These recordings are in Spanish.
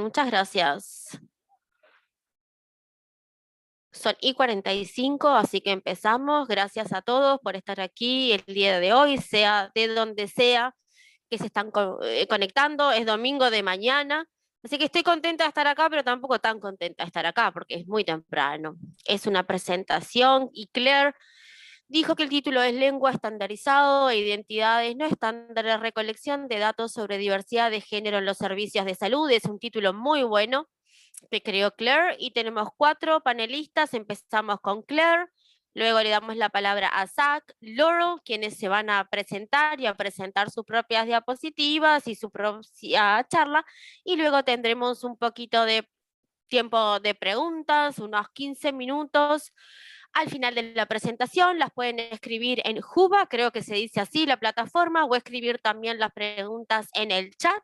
Muchas gracias. Son y 45, así que empezamos. Gracias a todos por estar aquí el día de hoy, sea de donde sea que se están conectando. Es domingo de mañana, así que estoy contenta de estar acá, pero tampoco tan contenta de estar acá porque es muy temprano. Es una presentación y Claire dijo que el título es Lengua estandarizado e identidades no estándares, recolección de datos sobre diversidad de género en los servicios de salud. Es un título muy bueno que creó Claire y tenemos 4 panelistas. Empezamos con Claire, luego le damos la palabra a Zach, Laurel, quienes se van a presentar y a presentar sus propias diapositivas y su propia charla, y luego tendremos un poquito de tiempo de preguntas, unos 15 minutos. Al final de la presentación las pueden escribir en Juba, creo que se dice así la plataforma, o escribir también las preguntas en el chat.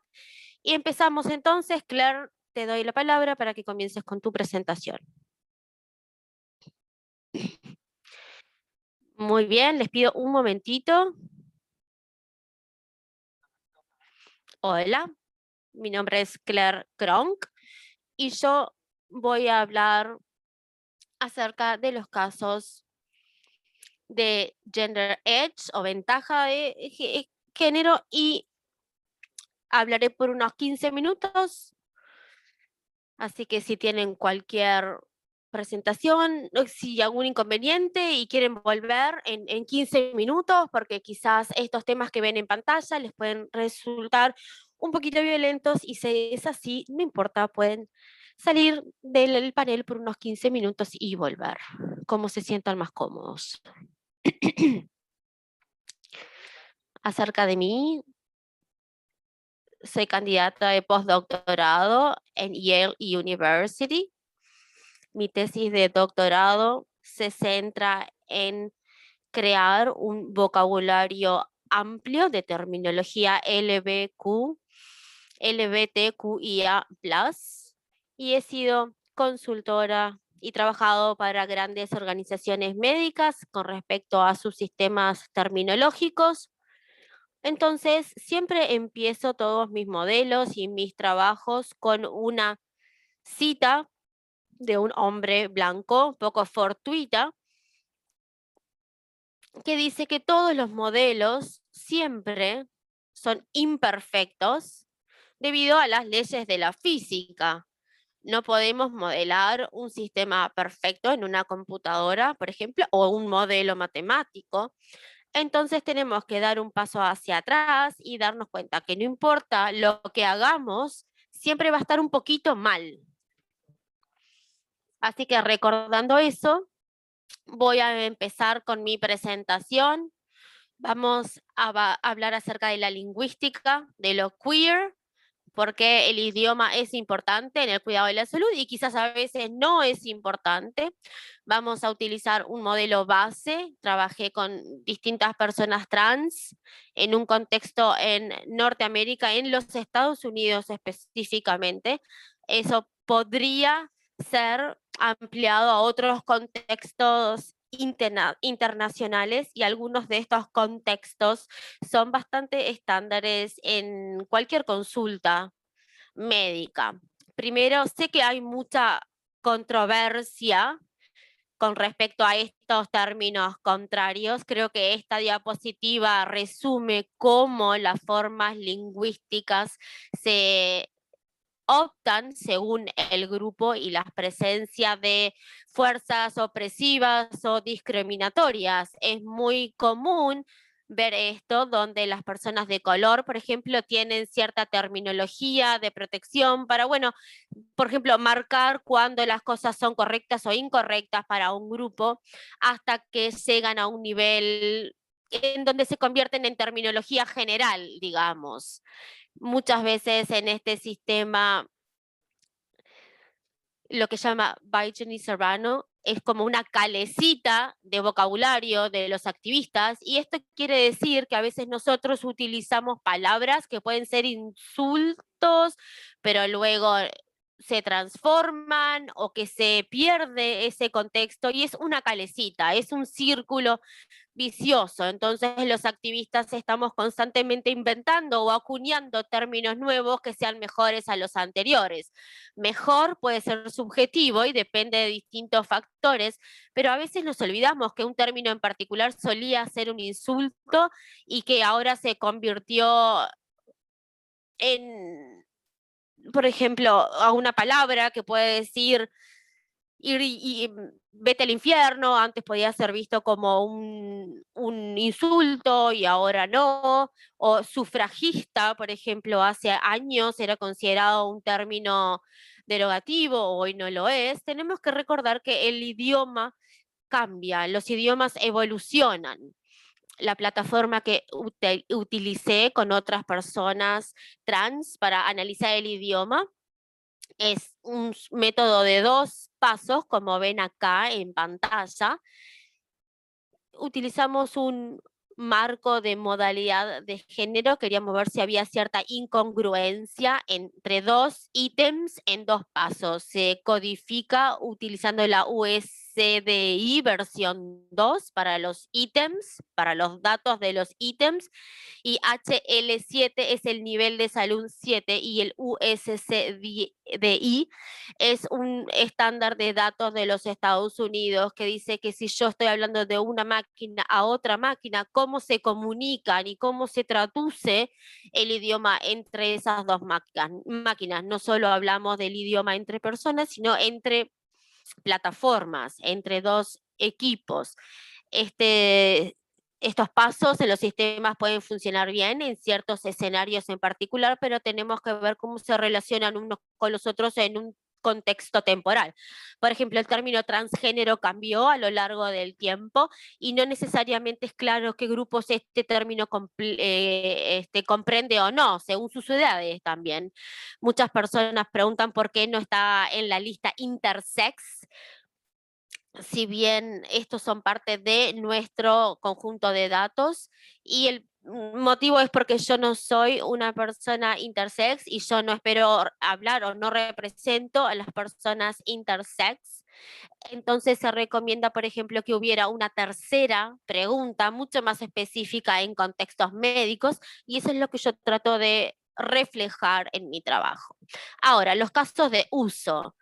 Y empezamos entonces. Claire, te doy la palabra para que comiences con tu presentación. Muy bien, les pido un momentito. Hola, mi nombre es Claire Kronk y yo voy a hablar acerca de los casos de Gender Edge o ventaja de género, y hablaré por unos 15 minutos. Así que si tienen cualquier presentación, si hay algún inconveniente y quieren volver en 15 minutos, porque quizás estos temas que ven en pantalla les pueden resultar un poquito violentos, y si es así, no importa, pueden salir del panel por unos 15 minutos y volver, como se sientan más cómodos. Acerca de mí, soy candidata de postdoctorado en Yale University. Mi tesis de doctorado se centra en crear un vocabulario amplio de terminología LGBTQIA+, y he sido consultora y trabajado para grandes organizaciones médicas con respecto a sus sistemas terminológicos. Entonces, siempre empiezo todos mis modelos y mis trabajos con una cita de un hombre blanco, poco fortuita, que dice que todos los modelos siempre son imperfectos debido a las leyes de la física. No podemos modelar un sistema perfecto en una computadora, por ejemplo, o un modelo matemático. Entonces tenemos que dar un paso hacia atrás y darnos cuenta que no importa lo que hagamos, siempre va a estar un poquito mal. Así que recordando eso, voy a empezar con mi presentación. Vamos a hablar acerca de la lingüística, de lo queer, porque el idioma es importante en el cuidado de la salud y quizás a veces no es importante. Vamos a utilizar un modelo base. Trabajé con distintas personas trans en un contexto en Norteamérica, en los Estados Unidos específicamente. Eso podría ser ampliado a otros contextos internacionales, y algunos de estos contextos son bastante estándares en cualquier consulta médica. Primero, sé que hay mucha controversia con respecto a estos términos contrarios. Creo que esta diapositiva resume cómo las formas lingüísticas se optan según el grupo y la presencia de fuerzas opresivas o discriminatorias. Es muy común ver esto donde las personas de color, por ejemplo, tienen cierta terminología de protección para, bueno, por ejemplo, marcar cuando las cosas son correctas o incorrectas para un grupo, hasta que llegan a un nivel en donde se convierten en terminología general, digamos. Muchas veces en este sistema, lo que llama Biden y Serrano es como una calecita de vocabulario de los activistas, y esto quiere decir que a veces nosotros utilizamos palabras que pueden ser insultos, pero luego se transforman o que se pierde ese contexto y es una calecita, es un círculo vicioso. Entonces los activistas estamos constantemente inventando o acuñando términos nuevos que sean mejores a los anteriores. Mejor puede ser subjetivo y depende de distintos factores, pero a veces nos olvidamos que un término en particular solía ser un insulto y que ahora se convirtió en, por ejemplo, a una palabra que puede decir ir vete al infierno, antes podía ser visto como un insulto y ahora no, o sufragista, por ejemplo, hace años era considerado un término derogativo, hoy no lo es. Tenemos que recordar que el idioma cambia, los idiomas evolucionan. La plataforma que utilicé con otras personas trans para analizar el idioma es un método de 2 pasos, como ven acá en pantalla. Utilizamos un marco de modalidad de género, queríamos ver si había cierta incongruencia entre 2 ítems en 2 pasos. Se codifica utilizando la USDI versión 2 para los ítems, para los datos de los ítems, y HL7 es el nivel de salud 7 y el USCDI es un estándar de datos de los Estados Unidos que dice que si yo estoy hablando de una máquina a otra máquina, cómo se comunican y cómo se traduce el idioma entre esas dos máquinas. No solo hablamos del idioma entre personas, sino entre plataformas, entre dos equipos. Estos pasos en los sistemas pueden funcionar bien en ciertos escenarios en particular, pero tenemos que ver cómo se relacionan unos con los otros en un contexto temporal. Por ejemplo, el término transgénero cambió a lo largo del tiempo y no necesariamente es claro qué grupos este término comprende o no, según sus edades también. Muchas personas preguntan por qué no está en la lista intersex, si bien estos son parte de nuestro conjunto de datos, y el motivo es porque yo no soy una persona intersex y yo no espero hablar o no represento a las personas intersex. Entonces se recomienda, por ejemplo, que hubiera una tercera pregunta mucho más específica en contextos médicos, y eso es lo que yo trato de reflejar en mi trabajo. Ahora, los casos de uso.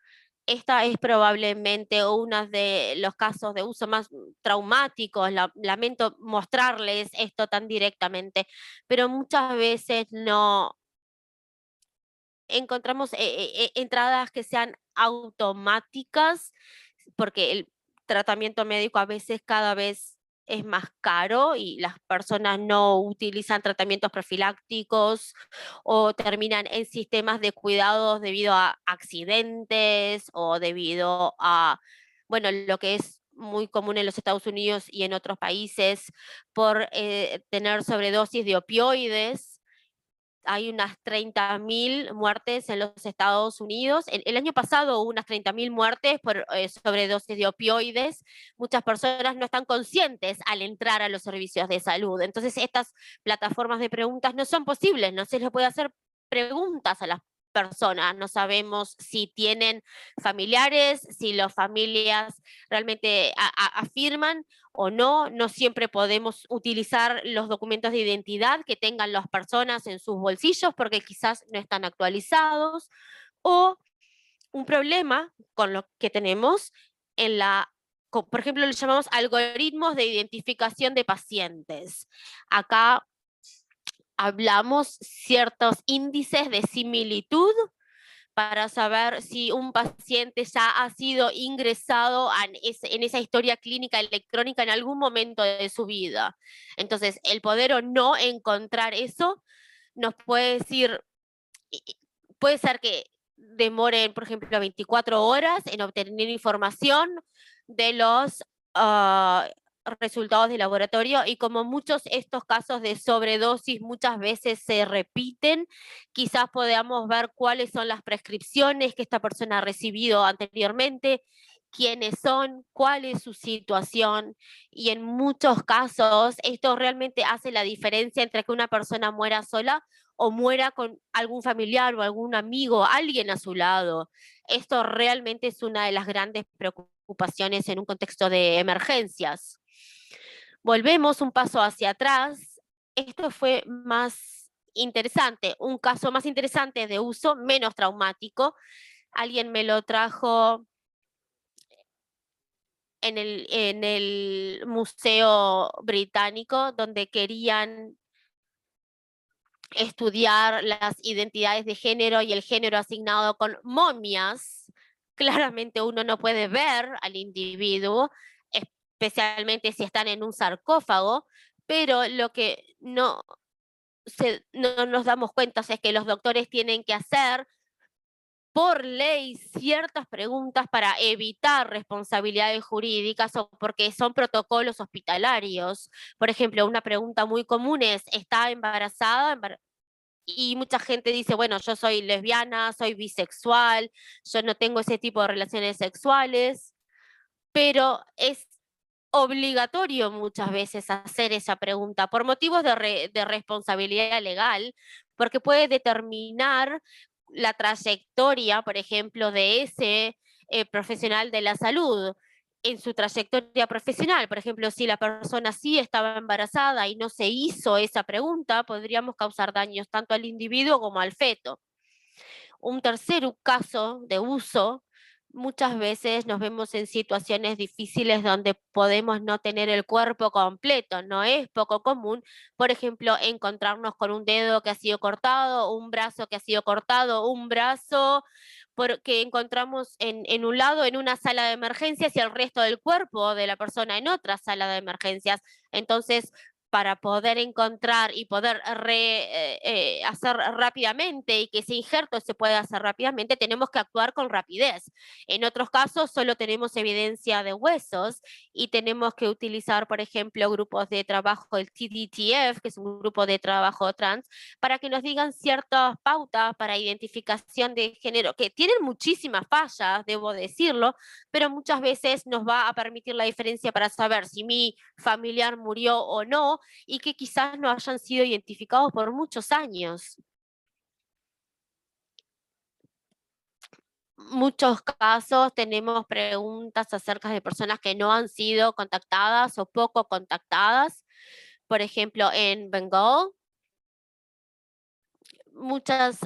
Esta es probablemente uno de los casos de uso más traumáticos. Lamento mostrarles esto tan directamente, pero muchas veces no encontramos entradas que sean automáticas, porque el tratamiento médico a veces cada vez es más caro y las personas no utilizan tratamientos profilácticos o terminan en sistemas de cuidados debido a accidentes o debido a, bueno, lo que es muy común en los Estados Unidos y en otros países, por tener sobredosis de opioides. Hay unas 30.000 muertes en los Estados Unidos. El año pasado hubo unas 30.000 muertes por sobredosis de opioides. Muchas personas no están conscientes al entrar a los servicios de salud. Entonces, estas plataformas de preguntas no son posibles, no se les puede hacer preguntas a las personas, no sabemos si tienen familiares, si las familias realmente afirman o no, no siempre podemos utilizar los documentos de identidad que tengan las personas en sus bolsillos porque quizás no están actualizados, o un problema con lo que tenemos en por ejemplo, lo llamamos algoritmos de identificación de pacientes. Acá hablamos ciertos índices de similitud para saber si un paciente ya ha sido ingresado en esa historia clínica electrónica en algún momento de su vida. Entonces, el poder o no encontrar eso nos puede decir, puede ser que demoren, por ejemplo, 24 horas en obtener información de los resultados de laboratorio, y como muchos estos casos de sobredosis muchas veces se repiten, quizás podamos ver cuáles son las prescripciones que esta persona ha recibido anteriormente, quiénes son, cuál es su situación, y en muchos casos esto realmente hace la diferencia entre que una persona muera sola o muera con algún familiar o algún amigo, alguien a su lado. Esto realmente es una de las grandes preocupaciones en un contexto de emergencias. Volvemos un paso hacia atrás. Esto fue más interesante, un caso más interesante de uso, menos traumático. Alguien me lo trajo en el Museo Británico, donde querían estudiar las identidades de género y el género asignado con momias. Claramente uno no puede ver al individuo, especialmente si están en un sarcófago, pero lo que no nos damos cuenta es que los doctores tienen que hacer por ley ciertas preguntas para evitar responsabilidades jurídicas o porque son protocolos hospitalarios. Por ejemplo, una pregunta muy común es, ¿está embarazada? Y mucha gente dice, bueno, yo soy lesbiana, soy bisexual, yo no tengo ese tipo de relaciones sexuales, pero es obligatorio muchas veces hacer esa pregunta por motivos de responsabilidad legal, porque puede determinar la trayectoria, por ejemplo, de ese profesional de la salud en su trayectoria profesional. Por ejemplo, si la persona sí estaba embarazada y no se hizo esa pregunta, podríamos causar daños tanto al individuo como al feto. Un tercer caso de uso, muchas veces nos vemos en situaciones difíciles donde podemos no tener el cuerpo completo. No es poco común, por ejemplo, encontrarnos con un dedo que ha sido cortado, un brazo que ha sido cortado, un brazo que encontramos en un lado en una sala de emergencias y el resto del cuerpo de la persona en otra sala de emergencias. Entonces, para poder encontrar y poder hacer rápidamente y que ese injerto se pueda hacer rápidamente, tenemos que actuar con rapidez. En otros casos solo tenemos evidencia de huesos y tenemos que utilizar, por ejemplo, grupos de trabajo, el TDTF, que es un grupo de trabajo trans, para que nos digan ciertas pautas para identificación de género, que tienen muchísimas fallas, debo decirlo, pero muchas veces nos va a permitir la diferencia para saber si mi familiar murió o no, y que quizás no hayan sido identificados por muchos años. Muchos casos tenemos preguntas acerca de personas que no han sido contactadas o poco contactadas. Por ejemplo, en Bengal, muchas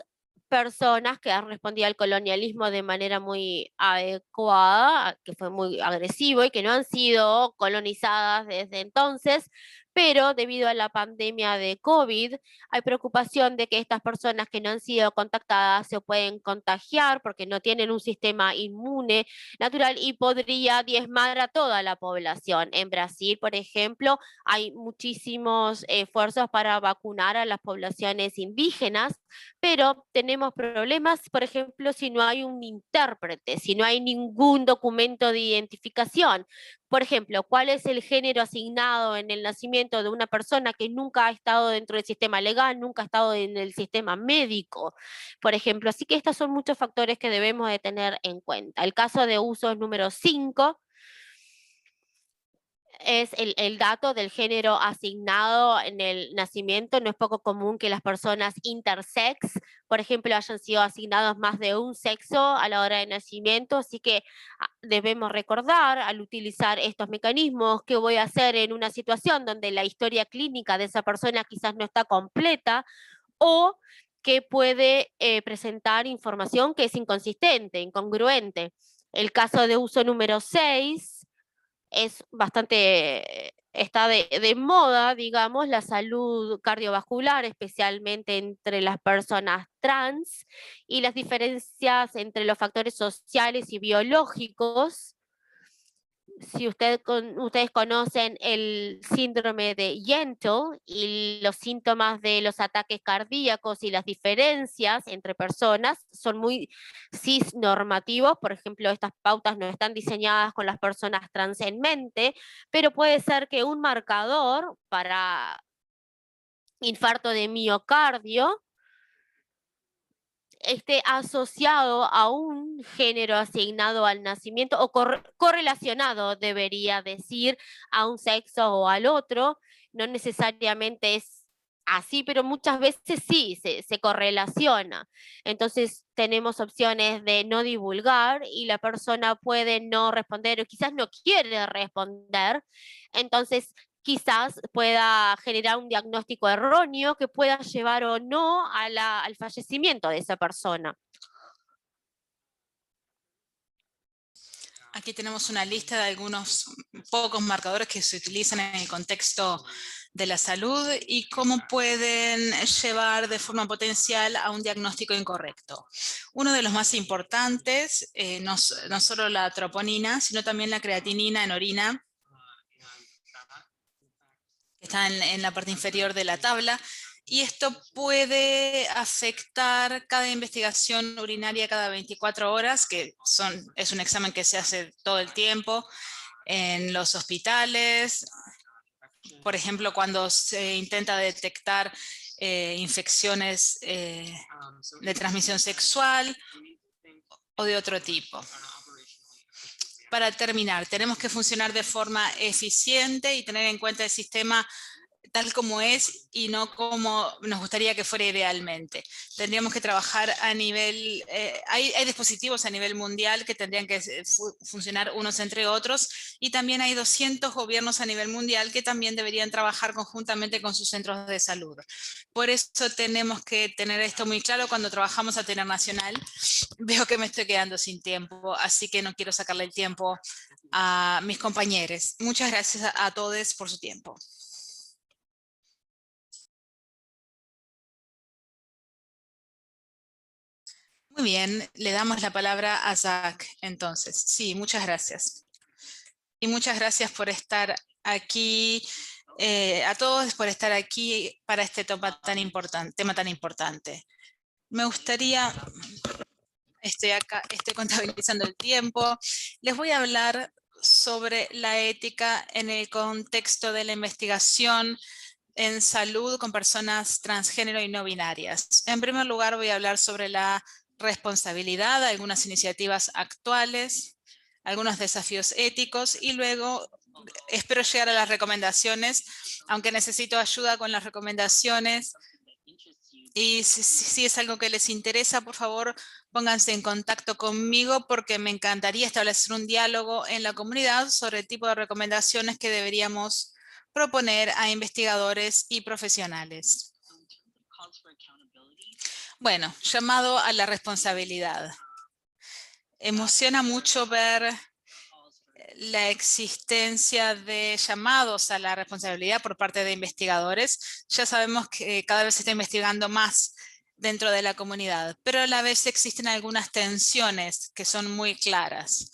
personas que han respondido al colonialismo de manera muy adecuada, que fue muy agresivo y que no han sido colonizadas desde entonces, pero debido a la pandemia de COVID, hay preocupación de que estas personas que no han sido contactadas se pueden contagiar porque no tienen un sistema inmune natural y podría diezmar a toda la población. En Brasil, por ejemplo, hay muchísimos esfuerzos para vacunar a las poblaciones indígenas, pero tenemos problemas, por ejemplo, si no hay un intérprete, si no hay ningún documento de identificación. Por ejemplo, ¿cuál es el género asignado en el nacimiento de una persona que nunca ha estado dentro del sistema legal, nunca ha estado en el sistema médico? Por ejemplo, así que estos son muchos factores que debemos de tener en cuenta. El caso de uso número 5 es el dato del género asignado en el nacimiento. No es poco común que las personas intersex, por ejemplo, hayan sido asignados más de un sexo a la hora de nacimiento, así que debemos recordar al utilizar estos mecanismos qué voy a hacer en una situación donde la historia clínica de esa persona quizás no está completa o que puede presentar información que es inconsistente, incongruente. El caso de uso número 6 es bastante, está de moda, digamos, la salud cardiovascular, especialmente entre las personas trans, y las diferencias entre los factores sociales y biológicos. Si ustedes conocen el síndrome de Gentle y los síntomas de los ataques cardíacos y las diferencias entre personas son muy cisnormativos. Por ejemplo, estas pautas no están diseñadas con las personas trans en mente, pero puede ser que un marcador para infarto de miocardio esté asociado a un género asignado al nacimiento o correlacionado, debería decir, a un sexo o al otro. No necesariamente es así, pero muchas veces sí, se correlaciona. Entonces tenemos opciones de no divulgar y la persona puede no responder o quizás no quiere responder. Entonces quizás pueda generar un diagnóstico erróneo que pueda llevar o no al fallecimiento de esa persona. Aquí tenemos una lista de algunos pocos marcadores que se utilizan en el contexto de la salud y cómo pueden llevar de forma potencial a un diagnóstico incorrecto. Uno de los más importantes, no solo la troponina, sino también la creatinina en orina, que está en la parte inferior de la tabla, y esto puede afectar cada investigación urinaria cada 24 horas, que es un examen que se hace todo el tiempo en los hospitales. Por ejemplo, cuando se intenta detectar infecciones de transmisión sexual o de otro tipo. Para terminar, tenemos que funcionar de forma eficiente y tener en cuenta el sistema tal como es y no como nos gustaría que fuera idealmente. Tendríamos que trabajar a nivel, hay dispositivos a nivel mundial que tendrían que funcionar unos entre otros y también hay 200 gobiernos a nivel mundial que también deberían trabajar conjuntamente con sus centros de salud. Por eso tenemos que tener esto muy claro cuando trabajamos a tener nacional. Veo que me estoy quedando sin tiempo, así que no quiero sacarle el tiempo a mis compañeros. Muchas gracias a todos por su tiempo. Muy bien, le damos la palabra a Zach, entonces. Sí, muchas gracias. Y muchas gracias por estar aquí, a todos por estar aquí para este tema tan importante. Me gustaría, estoy acá, estoy contabilizando el tiempo, les voy a hablar sobre la ética en el contexto de la investigación en salud con personas transgénero y no binarias. En primer lugar, voy a hablar sobre la responsabilidad, algunas iniciativas actuales, algunos desafíos éticos y luego espero llegar a las recomendaciones, aunque necesito ayuda con las recomendaciones. Y si es algo que les interesa, por favor, pónganse en contacto conmigo porque me encantaría establecer un diálogo en la comunidad sobre el tipo de recomendaciones que deberíamos proponer a investigadores y profesionales. Bueno, llamado a la responsabilidad. Emociona mucho ver la existencia de llamados a la responsabilidad por parte de investigadores. Ya sabemos que cada vez se está investigando más dentro de la comunidad, pero a la vez existen algunas tensiones que son muy claras.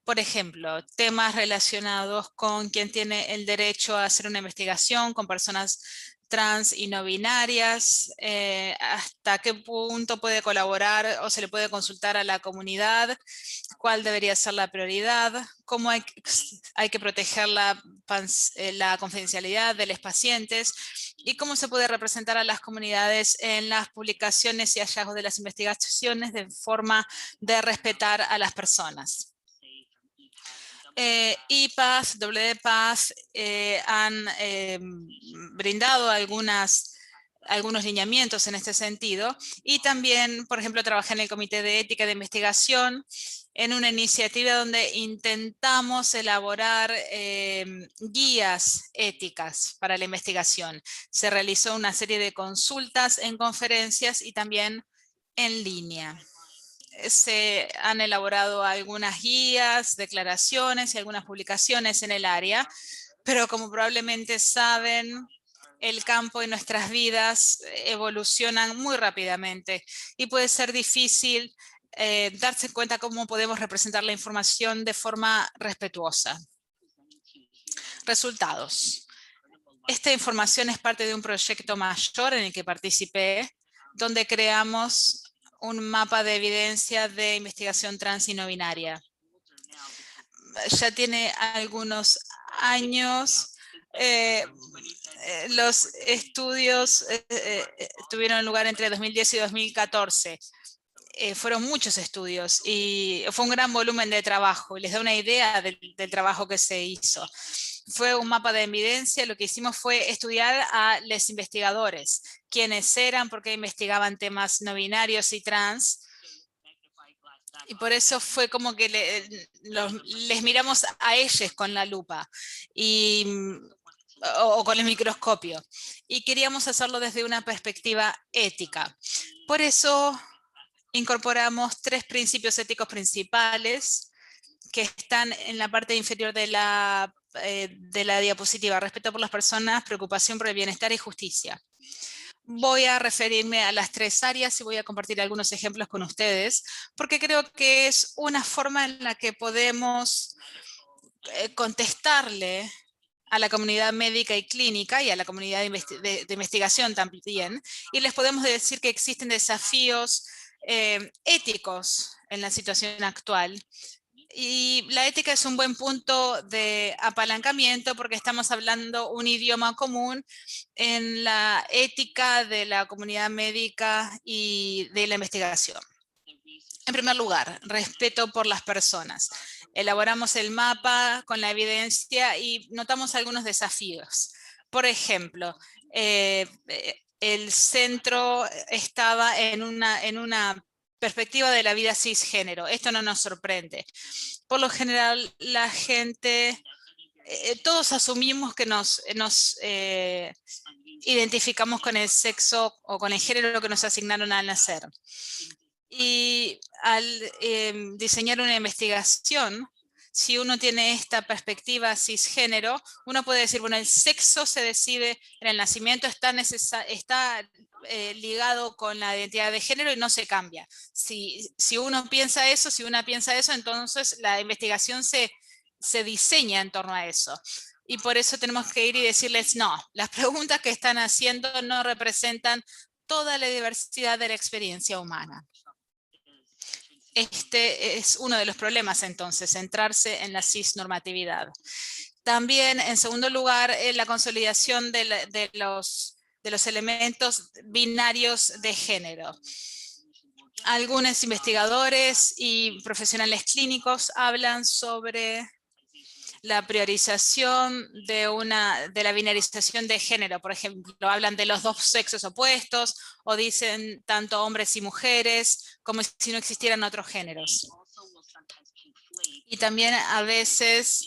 Por ejemplo, temas relacionados con quién tiene el derecho a hacer una investigación con personas trans y no binarias, hasta qué punto puede colaborar o se le puede consultar a la comunidad, cuál debería ser la prioridad, cómo hay que proteger la confidencialidad de los pacientes y cómo se puede representar a las comunidades en las publicaciones y hallazgos de las investigaciones de forma de respetar a las personas. IPATH, WPATH han brindado algunos lineamientos en este sentido y también, por ejemplo, trabajé en el Comité de Ética de Investigación en una iniciativa donde intentamos elaborar guías éticas para la investigación. Se realizó una serie de consultas en conferencias y también en línea. Se han elaborado algunas guías, declaraciones y algunas publicaciones en el área, pero como probablemente saben, el campo y nuestras vidas evolucionan muy rápidamente y puede ser difícil darse cuenta cómo podemos representar la información de forma respetuosa. Resultados. Esta información es parte de un proyecto mayor en el que participé, donde creamos un mapa de evidencia de investigación trans y no binaria. Ya tiene algunos años. Los estudios tuvieron lugar entre 2010 y 2014 fueron muchos estudios y fue un gran volumen de trabajo. Les da una idea del trabajo que se hizo. Fue un mapa de evidencia. Lo que hicimos fue estudiar a los investigadores, quiénes eran, por qué investigaban temas no binarios y trans. Y por eso fue como que les miramos a ellos con la lupa o con el microscopio. Y queríamos hacerlo desde una perspectiva ética. Por eso incorporamos 3 principios éticos principales que están en la parte inferior de la diapositiva: respeto por las personas, preocupación por el bienestar y justicia. Voy a referirme a las 3 áreas y voy a compartir algunos ejemplos con ustedes, porque creo que es una forma en la que podemos contestarle a la comunidad médica y clínica y a la comunidad de investigación también, y les podemos decir que existen desafíos éticos en la situación actual. Y la ética es un buen punto de apalancamiento porque estamos hablando un idioma común en la ética de la comunidad médica y de la investigación. En primer lugar, respeto por las personas. Elaboramos el mapa con la evidencia y notamos algunos desafíos. Por ejemplo, el centro estaba en una perspectiva de la vida cisgénero. Esto no nos sorprende. Por lo general, la gente, todos asumimos que nos identificamos con el sexo o con el género que nos asignaron al nacer. Y al diseñar una investigación, si uno tiene esta perspectiva cisgénero, uno puede decir, bueno, el sexo se decide en el nacimiento, está ligado con la identidad de género y no se cambia. Si uno piensa eso, si una piensa eso, entonces la investigación se diseña en torno a eso. Y por eso tenemos que ir y decirles, no, las preguntas que están haciendo no representan toda la diversidad de la experiencia humana. Este es uno de los problemas, entonces, centrarse en la cisnormatividad. También, en segundo lugar, la consolidación de los elementos binarios de género. Algunos investigadores y profesionales clínicos hablan sobre la priorización de la binarización de género. Por ejemplo, hablan de los 2 sexos opuestos o dicen tanto hombres y mujeres como si no existieran otros géneros. Y también a veces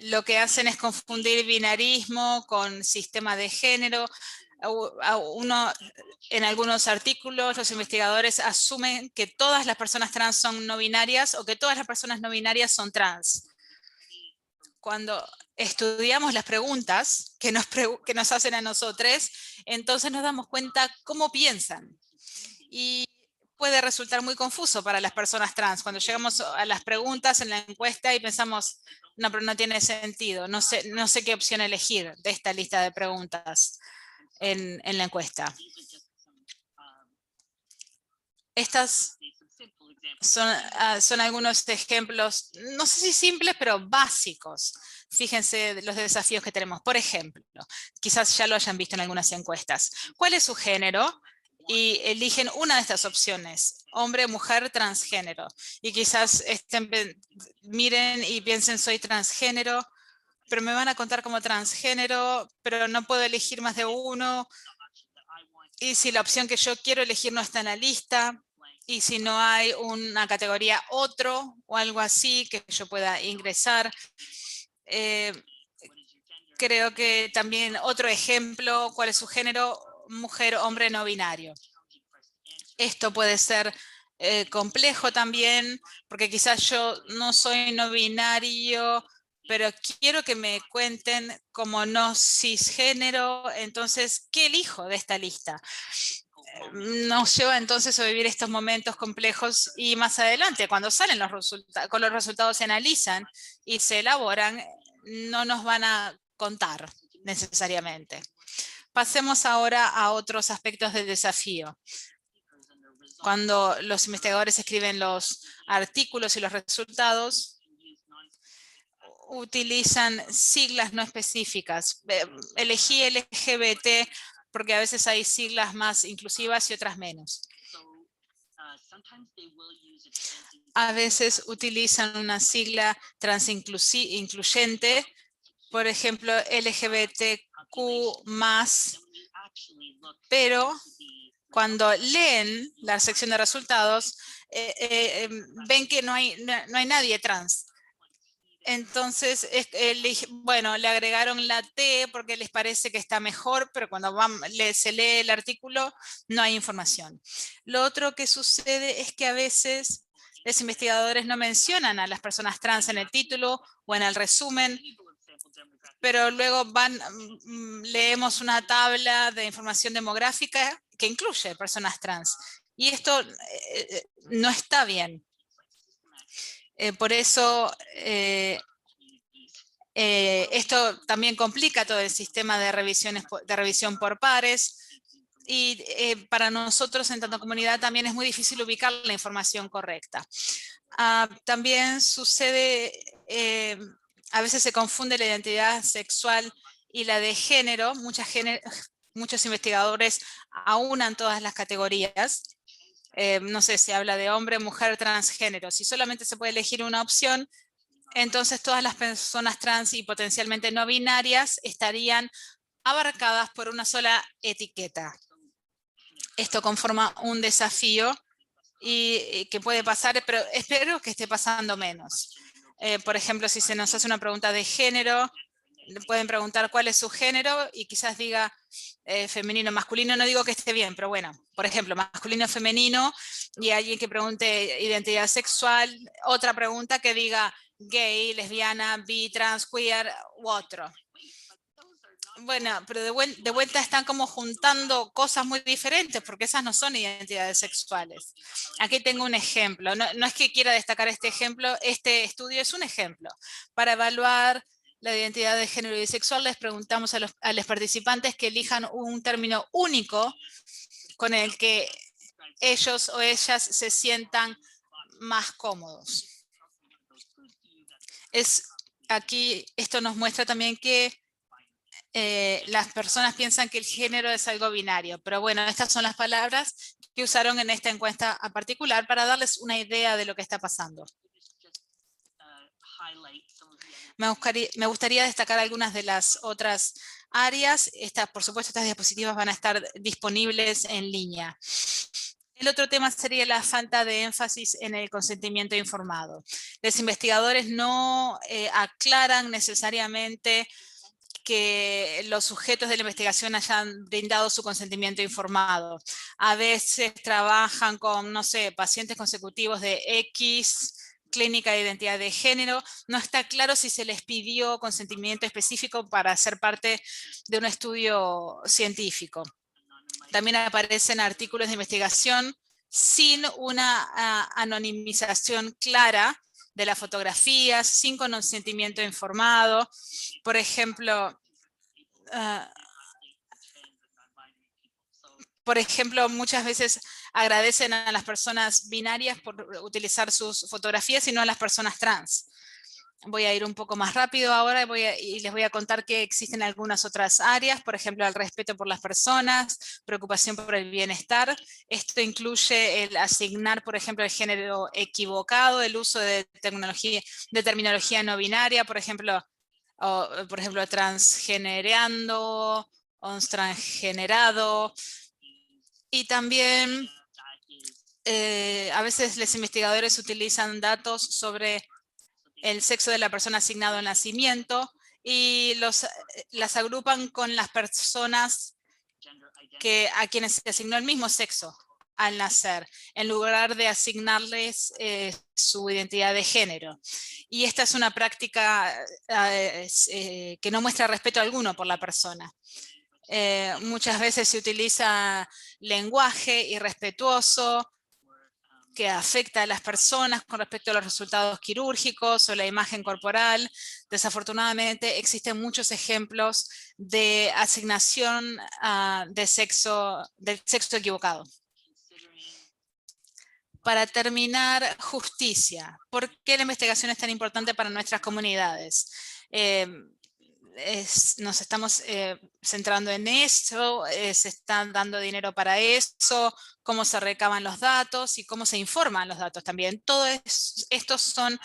lo que hacen es confundir binarismo con sistema de género. En algunos artículos, los investigadores asumen que todas las personas trans son no binarias o que todas las personas no binarias son trans. Cuando estudiamos las preguntas que nos hacen a nosotros, entonces nos damos cuenta cómo piensan. Y puede resultar muy confuso para las personas trans. Cuando llegamos a las preguntas en la encuesta y pensamos, no, pero no tiene sentido, no sé qué opción elegir de esta lista de preguntas en la encuesta. Estas son algunos ejemplos, no sé si simples, pero básicos. Fíjense los desafíos que tenemos. Por ejemplo, quizás ya lo hayan visto en algunas encuestas. ¿Cuál es su género? Y eligen una de estas opciones, hombre, mujer, transgénero. Y quizás miren y piensen, soy transgénero, pero me van a contar como transgénero, pero no puedo elegir más de uno. Y si la opción que yo quiero elegir no está en la lista, y si no hay una categoría otro o algo así que yo pueda ingresar. Creo que también otro ejemplo, ¿cuál es su género? Mujer, hombre, no binario. Esto puede ser complejo también, porque quizás yo no soy no binario, pero quiero que me cuenten como no cisgénero, entonces, ¿qué elijo de esta lista? Nos lleva entonces a vivir estos momentos complejos y más adelante, cuando salen los resultados, con los resultados se analizan y se elaboran, no nos van a contar necesariamente. Pasemos ahora a otros aspectos del desafío. Cuando los investigadores escriben los artículos y los resultados, utilizan siglas no específicas. Elegí LGBT porque a veces hay siglas más inclusivas y otras menos. A veces utilizan una sigla transincluyente, por ejemplo, LGBTQ+, pero cuando leen la sección de resultados, ven que no hay nadie trans. Entonces, bueno, le agregaron la T porque les parece que está mejor, pero cuando se lee el artículo no hay información. Lo otro que sucede es que a veces los investigadores no mencionan a las personas trans en el título o en el resumen, pero luego leemos una tabla de información demográfica que incluye personas trans. Y esto no está bien. Por eso esto también complica todo el sistema de revisión por pares. Y para nosotros en tanto comunidad también es muy difícil ubicar la información correcta. También sucede, a veces se confunde la identidad sexual y la de género. Muchos investigadores aunan todas las categorías. No sé, se habla de hombre, mujer, transgénero. Si solamente se puede elegir una opción, entonces todas las personas trans y potencialmente no binarias estarían abarcadas por una sola etiqueta. Esto conforma un desafío y que puede pasar, pero espero que esté pasando menos. Por ejemplo, si se nos hace una pregunta de género, pueden preguntar cuál es su género y quizás diga femenino, masculino. No digo que esté bien, pero bueno, por ejemplo, masculino, femenino, y alguien que pregunte identidad sexual, otra pregunta que diga gay, lesbiana, bi, trans, queer u otro. Bueno, pero de vuelta están como juntando cosas muy diferentes porque esas no son identidades sexuales. Aquí tengo un ejemplo. No es que quiera destacar este ejemplo, este estudio es un ejemplo. Para evaluar la identidad de género y sexual les preguntamos a los participantes que elijan un término único con el que ellos o ellas se sientan más cómodos. Aquí esto nos muestra también que las personas piensan que el género es algo binario, pero bueno, estas son las palabras que usaron en esta encuesta en particular para darles una idea de lo que está pasando. Me gustaría destacar algunas de las otras áreas. Por supuesto, estas diapositivas van a estar disponibles en línea. El otro tema sería la falta de énfasis en el consentimiento informado. Los investigadores no aclaran necesariamente que los sujetos de la investigación hayan brindado su consentimiento informado. A veces trabajan con, no sé, pacientes consecutivos de X, clínica de identidad de género. No está claro si se les pidió consentimiento específico para ser parte de un estudio científico. También aparecen artículos de investigación sin una anonimización clara de las fotografías, sin consentimiento informado. Por ejemplo, muchas veces agradecen a las personas binarias por utilizar sus fotografías y no a las personas trans. Voy a ir un poco más rápido ahora y les voy a contar que existen algunas otras áreas, por ejemplo, el respeto por las personas, preocupación por el bienestar. Esto incluye el asignar, por ejemplo, el género equivocado, el uso de terminología no binaria, por ejemplo, transgenereando, o transgenerado. Y también a veces los investigadores utilizan datos sobre el sexo de la persona asignado al nacimiento y las agrupan con las personas a quienes se asignó el mismo sexo al nacer, en lugar de asignarles su identidad de género. Y esta es una práctica que no muestra respeto alguno por la persona. Muchas veces se utiliza lenguaje irrespetuoso que afecta a las personas con respecto a los resultados quirúrgicos o la imagen corporal. Desafortunadamente existen muchos ejemplos de asignación del sexo equivocado. Para terminar, justicia. ¿Por qué la investigación es tan importante para nuestras comunidades? nos estamos centrando en eso, se está dando dinero para eso, cómo se recaban los datos y cómo se informan los datos también. Todos estos son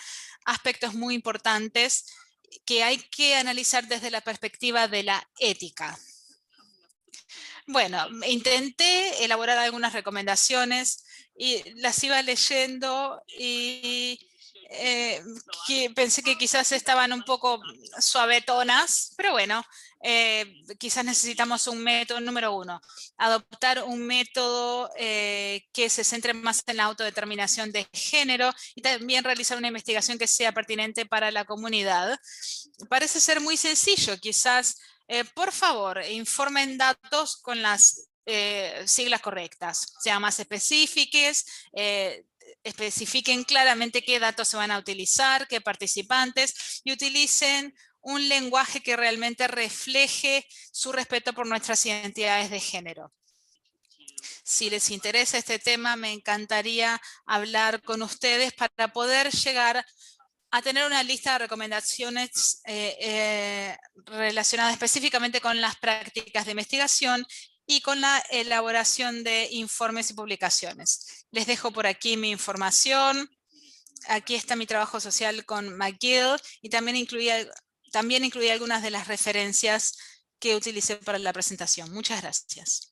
aspectos muy importantes que hay que analizar desde la perspectiva de la ética. Bueno, intenté elaborar algunas recomendaciones y las iba leyendo y que pensé que quizás estaban un poco suavetonas, pero bueno, quizás necesitamos un método, número uno, adoptar un método que se centre más en la autodeterminación de género y también realizar una investigación que sea pertinente para la comunidad. Parece ser muy sencillo, quizás, por favor, informen datos con las siglas correctas, sean más específicas, especifiquen claramente qué datos se van a utilizar, qué participantes, y utilicen un lenguaje que realmente refleje su respeto por nuestras identidades de género. Si les interesa este tema, me encantaría hablar con ustedes para poder llegar a tener una lista de recomendaciones relacionadas específicamente con las prácticas de investigación y con la elaboración de informes y publicaciones. Les dejo por aquí mi información. Aquí está mi trabajo social con McGill y también incluí algunas de las referencias que utilicé para la presentación. Muchas gracias.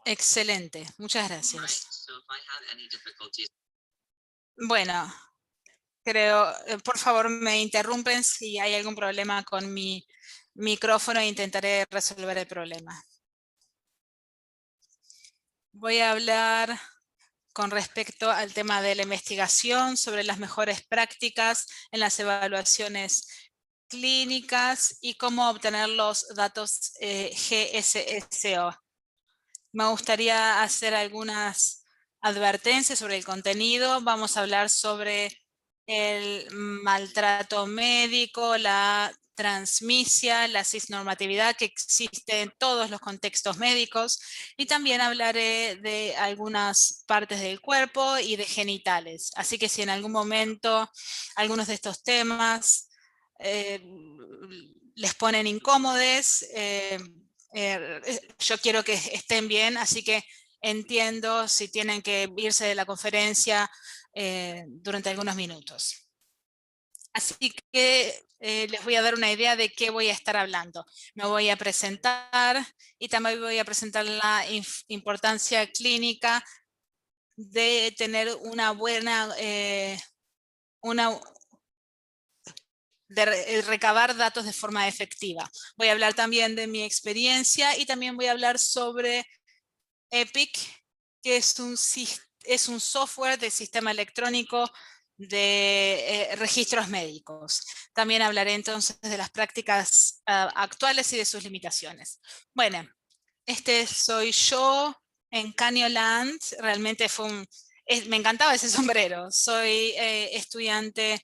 Excelente, muchas gracias. Bueno, creo, por favor me interrumpen si hay algún problema con mi micrófono e intentaré resolver el problema. Voy a hablar con respecto al tema de la investigación sobre las mejores prácticas en las evaluaciones clínicas y cómo obtener los datos GSSO. Me gustaría hacer algunas advertencias sobre el contenido. Vamos a hablar sobre el maltrato médico, la transmisia, la cisnormatividad que existe en todos los contextos médicos y también hablaré de algunas partes del cuerpo y de genitales. Así que si en algún momento algunos de estos temas les ponen incómodos, yo quiero que estén bien, así que entiendo si tienen que irse de la conferencia durante algunos minutos. Así que les voy a dar una idea de qué voy a estar hablando. Me voy a presentar y también voy a presentar la importancia clínica de tener una buena, de recabar datos de forma efectiva. Voy a hablar también de mi experiencia y también voy a hablar sobre EPIC, que es un software de sistema electrónico de registros médicos. También hablaré entonces de las prácticas actuales y de sus limitaciones. Bueno, este soy yo en Canyoland. Realmente me encantaba ese sombrero. Soy estudiante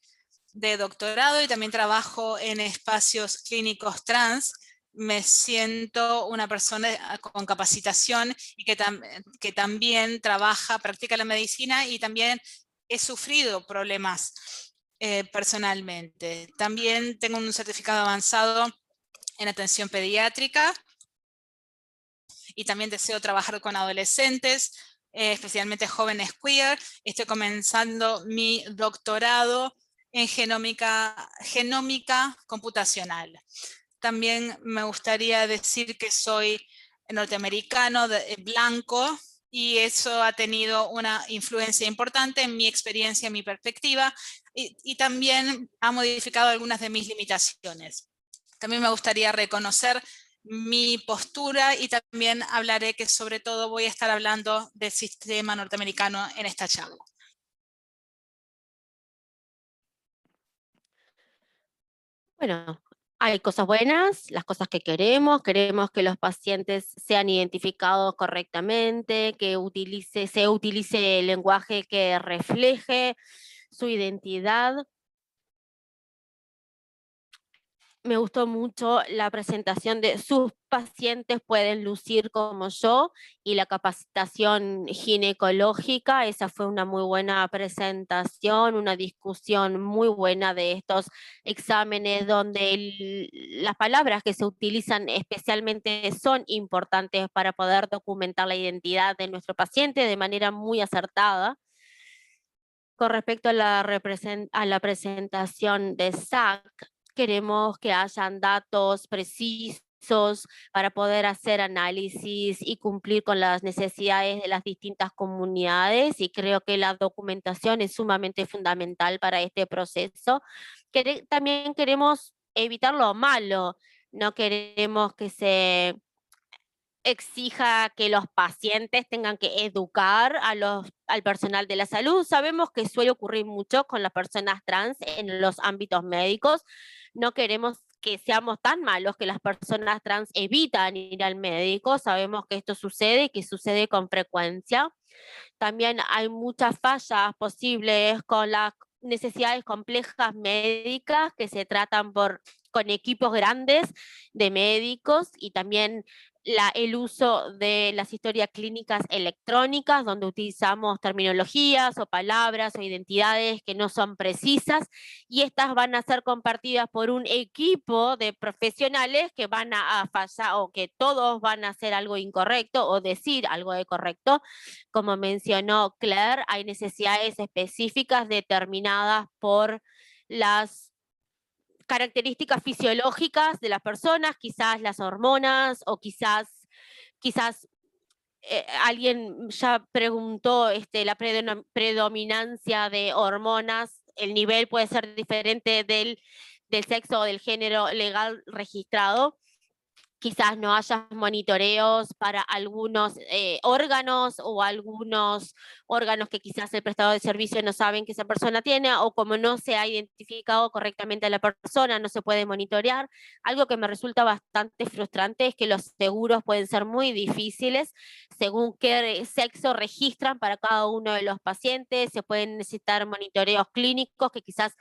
de doctorado y también trabajo en espacios clínicos trans. Me siento una persona con capacitación y que también practica la medicina y también he sufrido problemas personalmente. También tengo un certificado avanzado en atención pediátrica y también deseo trabajar con adolescentes, especialmente jóvenes queer. Estoy comenzando mi doctorado en genómica computacional. También me gustaría decir que soy norteamericano, blanco, y eso ha tenido una influencia importante en mi experiencia, en mi perspectiva, y también ha modificado algunas de mis limitaciones. También me gustaría reconocer mi postura y también hablaré que sobre todo voy a estar hablando del sistema norteamericano en esta charla. Bueno, hay cosas buenas, las cosas que queremos que los pacientes sean identificados correctamente, que se utilice el lenguaje que refleje su identidad. Me gustó mucho la presentación de sus pacientes pueden lucir como yo y la capacitación ginecológica. Esa fue una muy buena presentación, una discusión muy buena de estos exámenes donde las palabras que se utilizan especialmente son importantes para poder documentar la identidad de nuestro paciente de manera muy acertada. Con respecto a a la presentación de SAC, queremos que hayan datos precisos para poder hacer análisis y cumplir con las necesidades de las distintas comunidades y creo que la documentación es sumamente fundamental para este proceso. También queremos evitar lo malo, no queremos que se exija que los pacientes tengan que educar al personal de la salud. Sabemos que suele ocurrir mucho con las personas trans en los ámbitos médicos. No queremos que seamos tan malos que las personas trans evitan ir al médico. Sabemos que esto sucede y que sucede con frecuencia. También hay muchas fallas posibles con las necesidades complejas médicas que se tratan con equipos grandes de médicos y también el uso de las historias clínicas electrónicas, donde utilizamos terminologías o palabras o identidades que no son precisas, y estas van a ser compartidas por un equipo de profesionales que van a fallar o que todos van a hacer algo incorrecto o decir algo incorrecto. Como mencionó Claire, hay necesidades específicas determinadas por las características fisiológicas de las personas, quizás las hormonas o quizás alguien ya preguntó la predominancia de hormonas, el nivel puede ser diferente del sexo o del género legal registrado. Quizás no haya monitoreos para algunos órganos o algunos órganos que quizás el prestador de servicio no saben que esa persona tiene o como no se ha identificado correctamente a la persona, no se puede monitorear. Algo que me resulta bastante frustrante es que los seguros pueden ser muy difíciles según qué sexo registran para cada uno de los pacientes. Se pueden necesitar monitoreos clínicos que quizás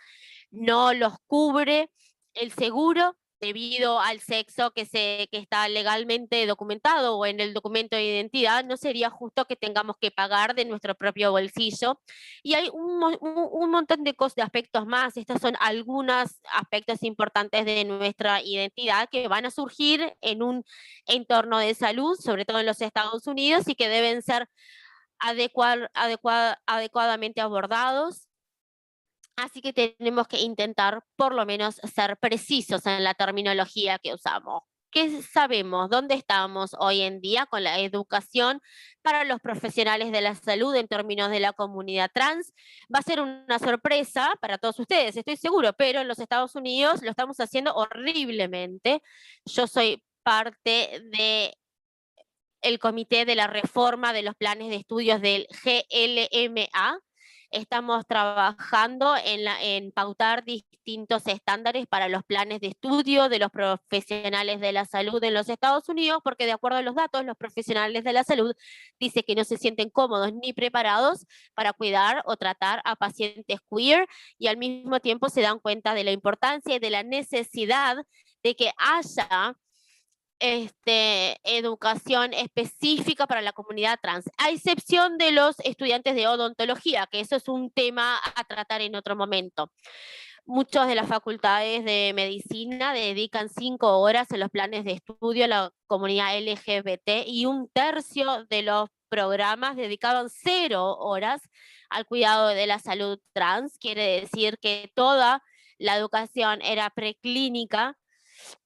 no los cubre el seguro debido al sexo que está legalmente documentado o en el documento de identidad. No sería justo que tengamos que pagar de nuestro propio bolsillo. Y hay un montón de aspectos más. Estos son algunos aspectos importantes de nuestra identidad que van a surgir en un entorno de salud, sobre todo en los Estados Unidos, y que deben ser adecuadamente abordados. Así que tenemos que intentar por lo menos ser precisos en la terminología que usamos. ¿Qué sabemos? ¿Dónde estamos hoy en día con la educación para los profesionales de la salud en términos de la comunidad trans? Va a ser una sorpresa para todos ustedes, estoy seguro, pero en los Estados Unidos lo estamos haciendo horriblemente. Yo soy parte de el Comité de la Reforma de los Planes de Estudios del GLMA. Estamos trabajando en pautar distintos estándares para los planes de estudio de los profesionales de la salud en los Estados Unidos, porque de acuerdo a los datos, los profesionales de la salud dicen que no se sienten cómodos ni preparados para cuidar o tratar a pacientes queer y al mismo tiempo se dan cuenta de la importancia y de la necesidad de que haya educación específica para la comunidad trans, a excepción de los estudiantes de odontología, que eso es un tema a tratar en otro momento. Muchas de las facultades de medicina dedican 5 horas en los planes de estudio a la comunidad LGBT y 1/3 de los programas dedicaban 0 horas al cuidado de la salud trans. Quiere decir que toda la educación era preclínica,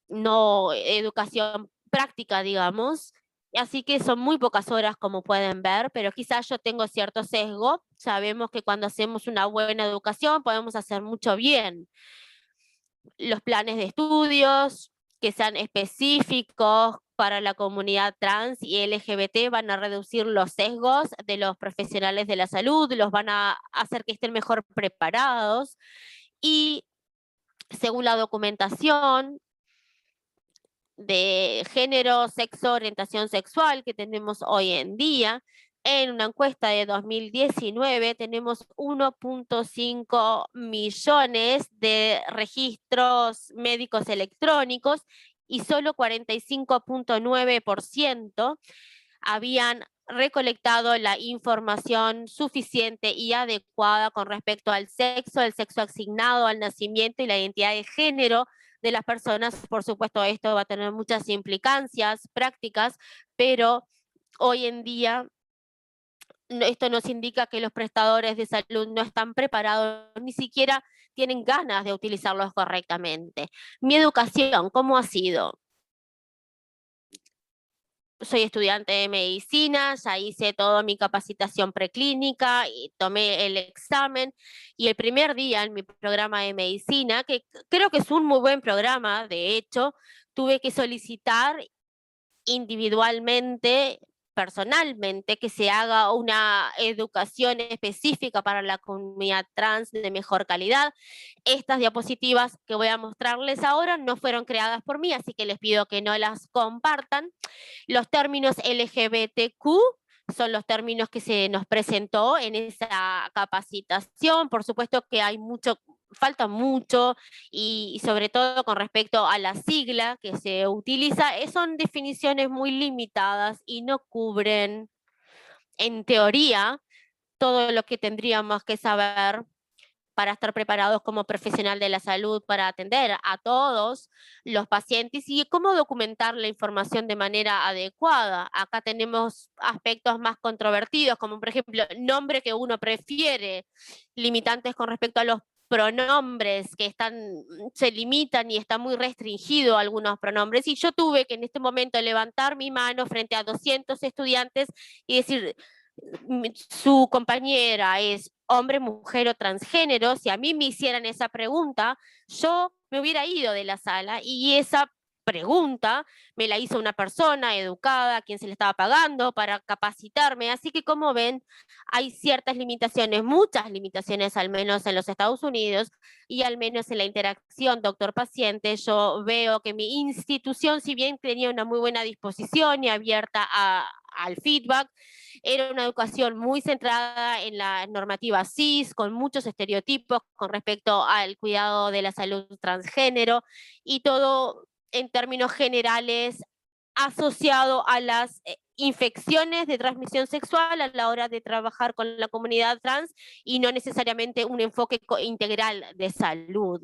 no educación práctica, digamos. Así que son muy pocas horas, como pueden ver, pero quizás yo tengo cierto sesgo. Sabemos que cuando hacemos una buena educación podemos hacer mucho bien. Los planes de estudios que sean específicos para la comunidad trans y LGBT van a reducir los sesgos de los profesionales de la salud, los van a hacer que estén mejor preparados y según la documentación de género, sexo, orientación sexual que tenemos hoy en día, En una encuesta de 2019 tenemos 1.5 millones de registros médicos electrónicos y solo 45.9% habían recolectado la información suficiente y adecuada con respecto al sexo, el sexo asignado al nacimiento y la identidad de género de las personas. Por supuesto, esto va a tener muchas implicancias prácticas, pero hoy en día esto nos indica que los prestadores de salud no están preparados, ni siquiera tienen ganas de utilizarlos correctamente. Mi educación, ¿cómo ha sido? Soy estudiante de medicina, ya hice toda mi capacitación preclínica y tomé el examen, y el primer día en mi programa de medicina, que creo que es un muy buen programa, de hecho, tuve que solicitar individualmente, personalmente, que se haga una educación específica para la comunidad trans de mejor calidad. Estas diapositivas que voy a mostrarles ahora no fueron creadas por mí, así que les pido que no las compartan. Los términos LGBTQ son los términos que se nos presentó en esa capacitación. Por supuesto que hay mucho, falta mucho, y sobre todo con respecto a la sigla que se utiliza, son definiciones muy limitadas y no cubren, en teoría, todo lo que tendríamos que saber para estar preparados como profesional de la salud, para atender a todos los pacientes y cómo documentar la información de manera adecuada. Acá tenemos aspectos más controvertidos, como por ejemplo, nombre que uno prefiere, limitantes con respecto a los pronombres que se limitan y está muy restringido algunos pronombres. Y yo tuve que en este momento levantar mi mano frente a 200 estudiantes y decir, su compañera es hombre, mujer o transgénero. Si a mí me hicieran esa pregunta, yo me hubiera ido de la sala, y esa pregunta me la hizo una persona educada a quien se le estaba pagando para capacitarme. Así que, como ven, hay ciertas limitaciones, muchas limitaciones, al menos en los Estados Unidos, y al menos en la interacción doctor-paciente. Yo veo que mi institución, si bien tenía una muy buena disposición y abierta al feedback, era una educación muy centrada en la normativa CIS, con muchos estereotipos con respecto al cuidado de la salud transgénero, y todo en términos generales asociado a las infecciones de transmisión sexual a la hora de trabajar con la comunidad trans, y no necesariamente un enfoque integral de salud.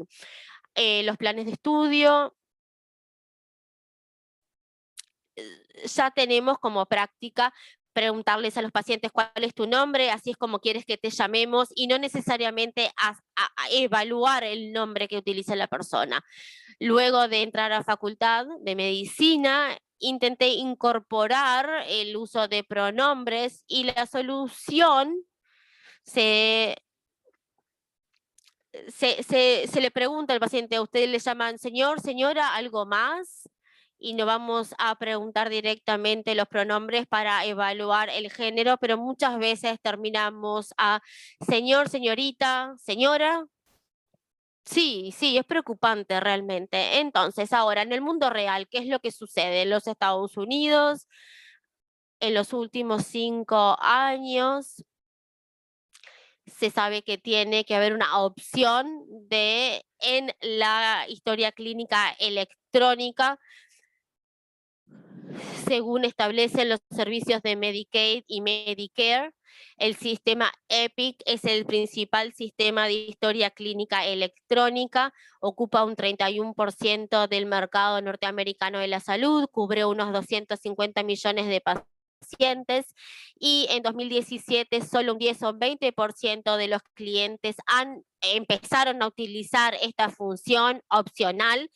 Los planes de estudio ya tenemos como práctica preguntarles a los pacientes cuál es tu nombre, así es como quieres que te llamemos, y no necesariamente a evaluar el nombre que utiliza la persona. Luego de entrar a facultad de medicina, intenté incorporar el uso de pronombres, y la solución se le pregunta al paciente: ¿a usted le llaman señor, señora, algo más? Y no vamos a preguntar directamente los pronombres para evaluar el género, pero muchas veces terminamos a señor, señorita, señora. Sí, sí, es preocupante realmente. Entonces, ahora, en el mundo real, ¿qué es lo que sucede en los Estados Unidos en los últimos 5 años? Se sabe que tiene que haber una opción en la historia clínica electrónica, según establecen los servicios de Medicaid y Medicare. El sistema EPIC es el principal sistema de historia clínica electrónica, ocupa un 31% del mercado norteamericano de la salud, cubre unos 250 millones de pacientes, y en 2017 solo un 10 o 20% de los clientes empezaron a utilizar esta función opcional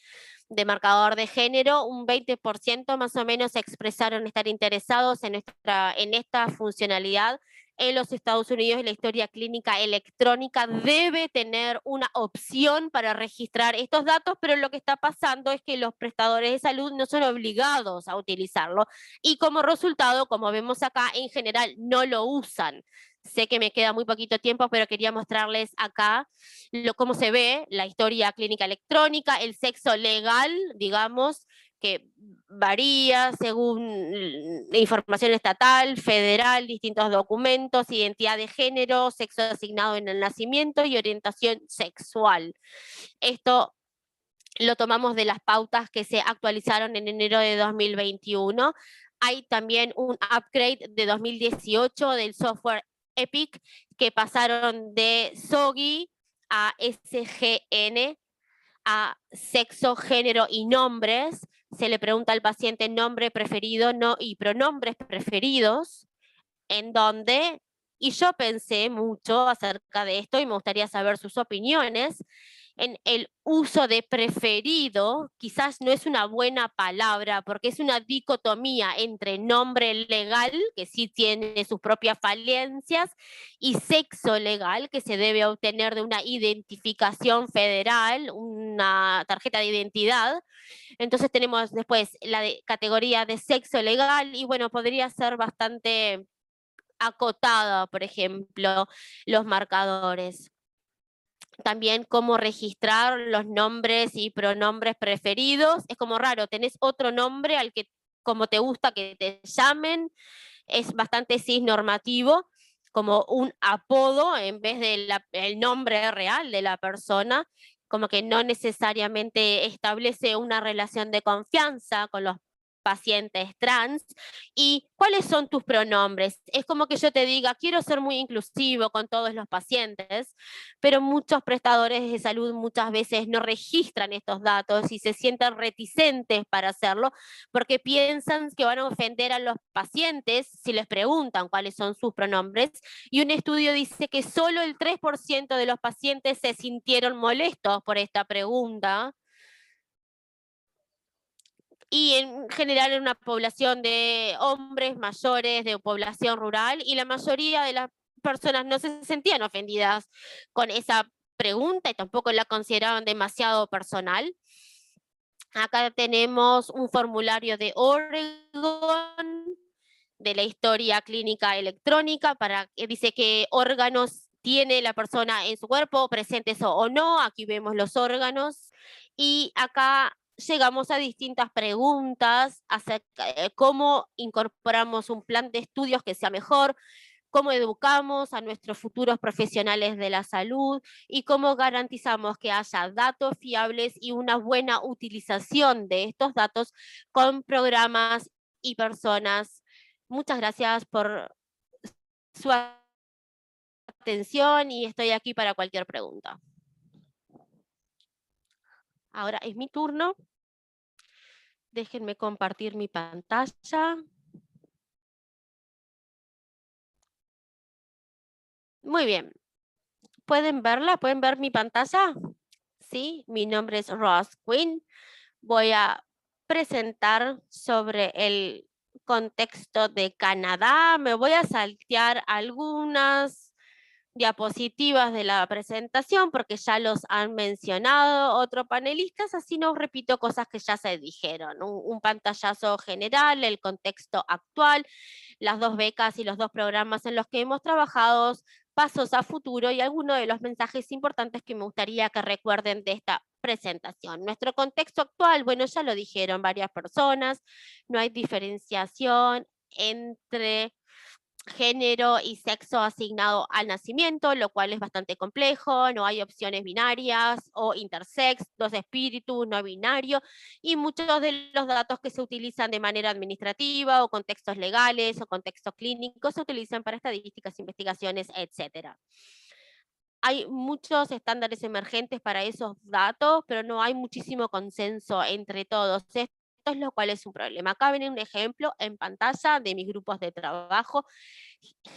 de marcador de género. Un 20% más o menos expresaron estar interesados en esta funcionalidad. En los Estados Unidos, la historia clínica electrónica debe tener una opción para registrar estos datos, pero lo que está pasando es que los prestadores de salud no son obligados a utilizarlo, y como resultado, como vemos acá, en general no lo usan. Sé que me queda muy poquito tiempo, pero quería mostrarles acá cómo se ve la historia clínica electrónica, el sexo legal, digamos, que varía según la información estatal, federal, distintos documentos, identidad de género, sexo asignado en el nacimiento y orientación sexual. Esto lo tomamos de las pautas que se actualizaron en enero de 2021. Hay también un upgrade de 2018 del software EPIC que pasaron de SOGI a SGN, a sexo, género y nombres. Se le pregunta al paciente nombre preferido y pronombres preferidos, en donde, y yo pensé mucho acerca de esto y me gustaría saber sus opiniones, en el uso de preferido, quizás no es una buena palabra, porque es una dicotomía entre nombre legal, que sí tiene sus propias falencias, y sexo legal, que se debe obtener de una identificación federal, una tarjeta de identidad. Entonces tenemos después la categoría de sexo legal, y bueno, podría ser bastante acotada, por ejemplo, los marcadores. También cómo registrar los nombres y pronombres preferidos. Es como raro, tenés otro nombre al que como te gusta que te llamen, es bastante cisnormativo, como un apodo en vez del nombre real de la persona, como que no necesariamente establece una relación de confianza con los pacientes trans. ¿Y cuáles son tus pronombres? Es como que yo te diga, quiero ser muy inclusivo con todos los pacientes, pero muchos prestadores de salud muchas veces no registran estos datos y se sienten reticentes para hacerlo porque piensan que van a ofender a los pacientes si les preguntan cuáles son sus pronombres, y un estudio dice que solo el 3% de los pacientes se sintieron molestos por esta pregunta, y en general en una población de hombres mayores, de población rural, y la mayoría de las personas no se sentían ofendidas con esa pregunta y tampoco la consideraban demasiado personal. Acá tenemos un formulario de Oregon de la historia clínica electrónica para que dice qué órganos tiene la persona en su cuerpo, presentes o no. Aquí vemos los órganos y acá llegamos a distintas preguntas acerca de cómo incorporamos un plan de estudios que sea mejor, cómo educamos a nuestros futuros profesionales de la salud y cómo garantizamos que haya datos fiables y una buena utilización de estos datos con programas y personas. Muchas gracias por su atención y estoy aquí para cualquier pregunta. Ahora es mi turno. Déjenme compartir mi pantalla. Muy bien. ¿Pueden verla? ¿Pueden ver mi pantalla? Sí, mi nombre es Ross Quinn. Voy a presentar sobre el contexto de Canadá. Me voy a saltear algunas diapositivas de la presentación porque ya los han mencionado otros panelistas, así no repito cosas que ya se dijeron. Un pantallazo general, el contexto actual, las 2 becas y los 2 programas en los que hemos trabajado, pasos a futuro y algunos de los mensajes importantes que me gustaría que recuerden de esta presentación. Nuestro contexto actual, bueno, ya lo dijeron varias personas, no hay diferenciación entre género y sexo asignado al nacimiento, lo cual es bastante complejo, no hay opciones binarias o intersex, dos espíritus, no binario, y muchos de los datos que se utilizan de manera administrativa o contextos legales o contextos clínicos se utilizan para estadísticas, investigaciones, etc. Hay muchos estándares emergentes para esos datos, pero no hay muchísimo consenso entre todos. Esto es lo cual es un problema. Acá viene un ejemplo en pantalla de mis grupos de trabajo.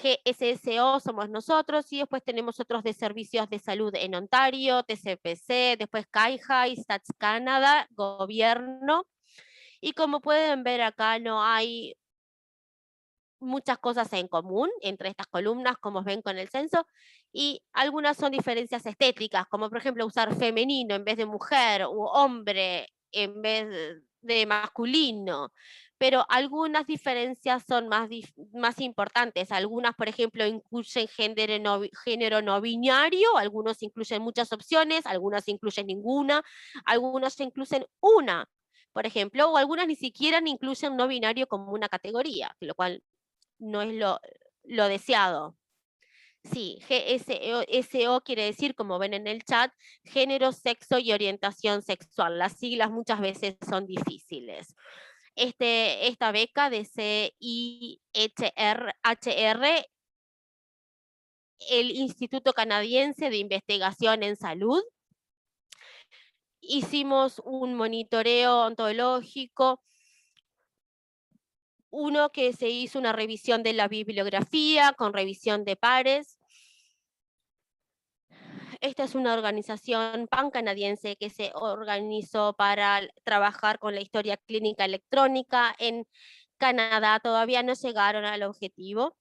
GSSO somos nosotros y después tenemos otros de servicios de salud en Ontario, TCPC, después CAIHA y Stats Canada, gobierno. Y como pueden ver acá no hay muchas cosas en común entre estas columnas, como ven con el censo, y algunas son diferencias estéticas, como por ejemplo usar femenino en vez de mujer, u hombre en vez de masculino, pero algunas diferencias son más importantes. Algunas, por ejemplo, incluyen género no binario, algunos incluyen muchas opciones, algunas incluyen ninguna, algunos incluyen una. por ejemplo, o algunas ni siquiera incluyen no binario como una categoría, lo cual no es lo deseado. Sí, GSO quiere decir, como ven en el chat, género, sexo y orientación sexual. Las siglas muchas veces son difíciles. Esta beca de CIHR, el Instituto Canadiense de Investigación en Salud, hicimos un monitoreo ontológico, uno que se hizo una revisión de la bibliografía con revisión de pares. Esta es una organización pan-canadiense que se organizó para trabajar con la historia clínica electrónica. En Canadá todavía no llegaron al objetivo.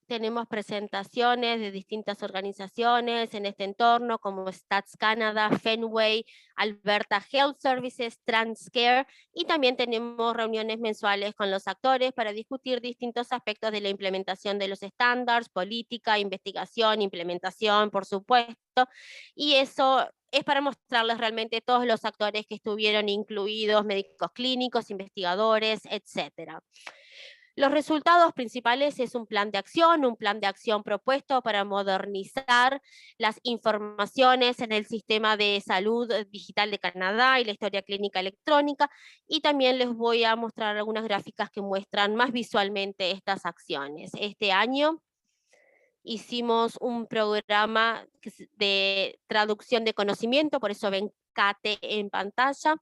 Tenemos presentaciones de distintas organizaciones en este entorno, como Stats Canada, Fenway, Alberta Health Services, TransCare, y también tenemos reuniones mensuales con los actores para discutir distintos aspectos de la implementación de los estándares, política, investigación, implementación, por supuesto, y eso es para mostrarles realmente todos los actores que estuvieron incluidos, médicos clínicos, investigadores, etcétera. Los resultados principales es un plan de acción propuesto para modernizar las informaciones en el sistema de salud digital de Canadá y la historia clínica electrónica, y también les voy a mostrar algunas gráficas que muestran más visualmente estas acciones. Este año hicimos un programa de traducción de conocimiento, por eso ven CATE en pantalla.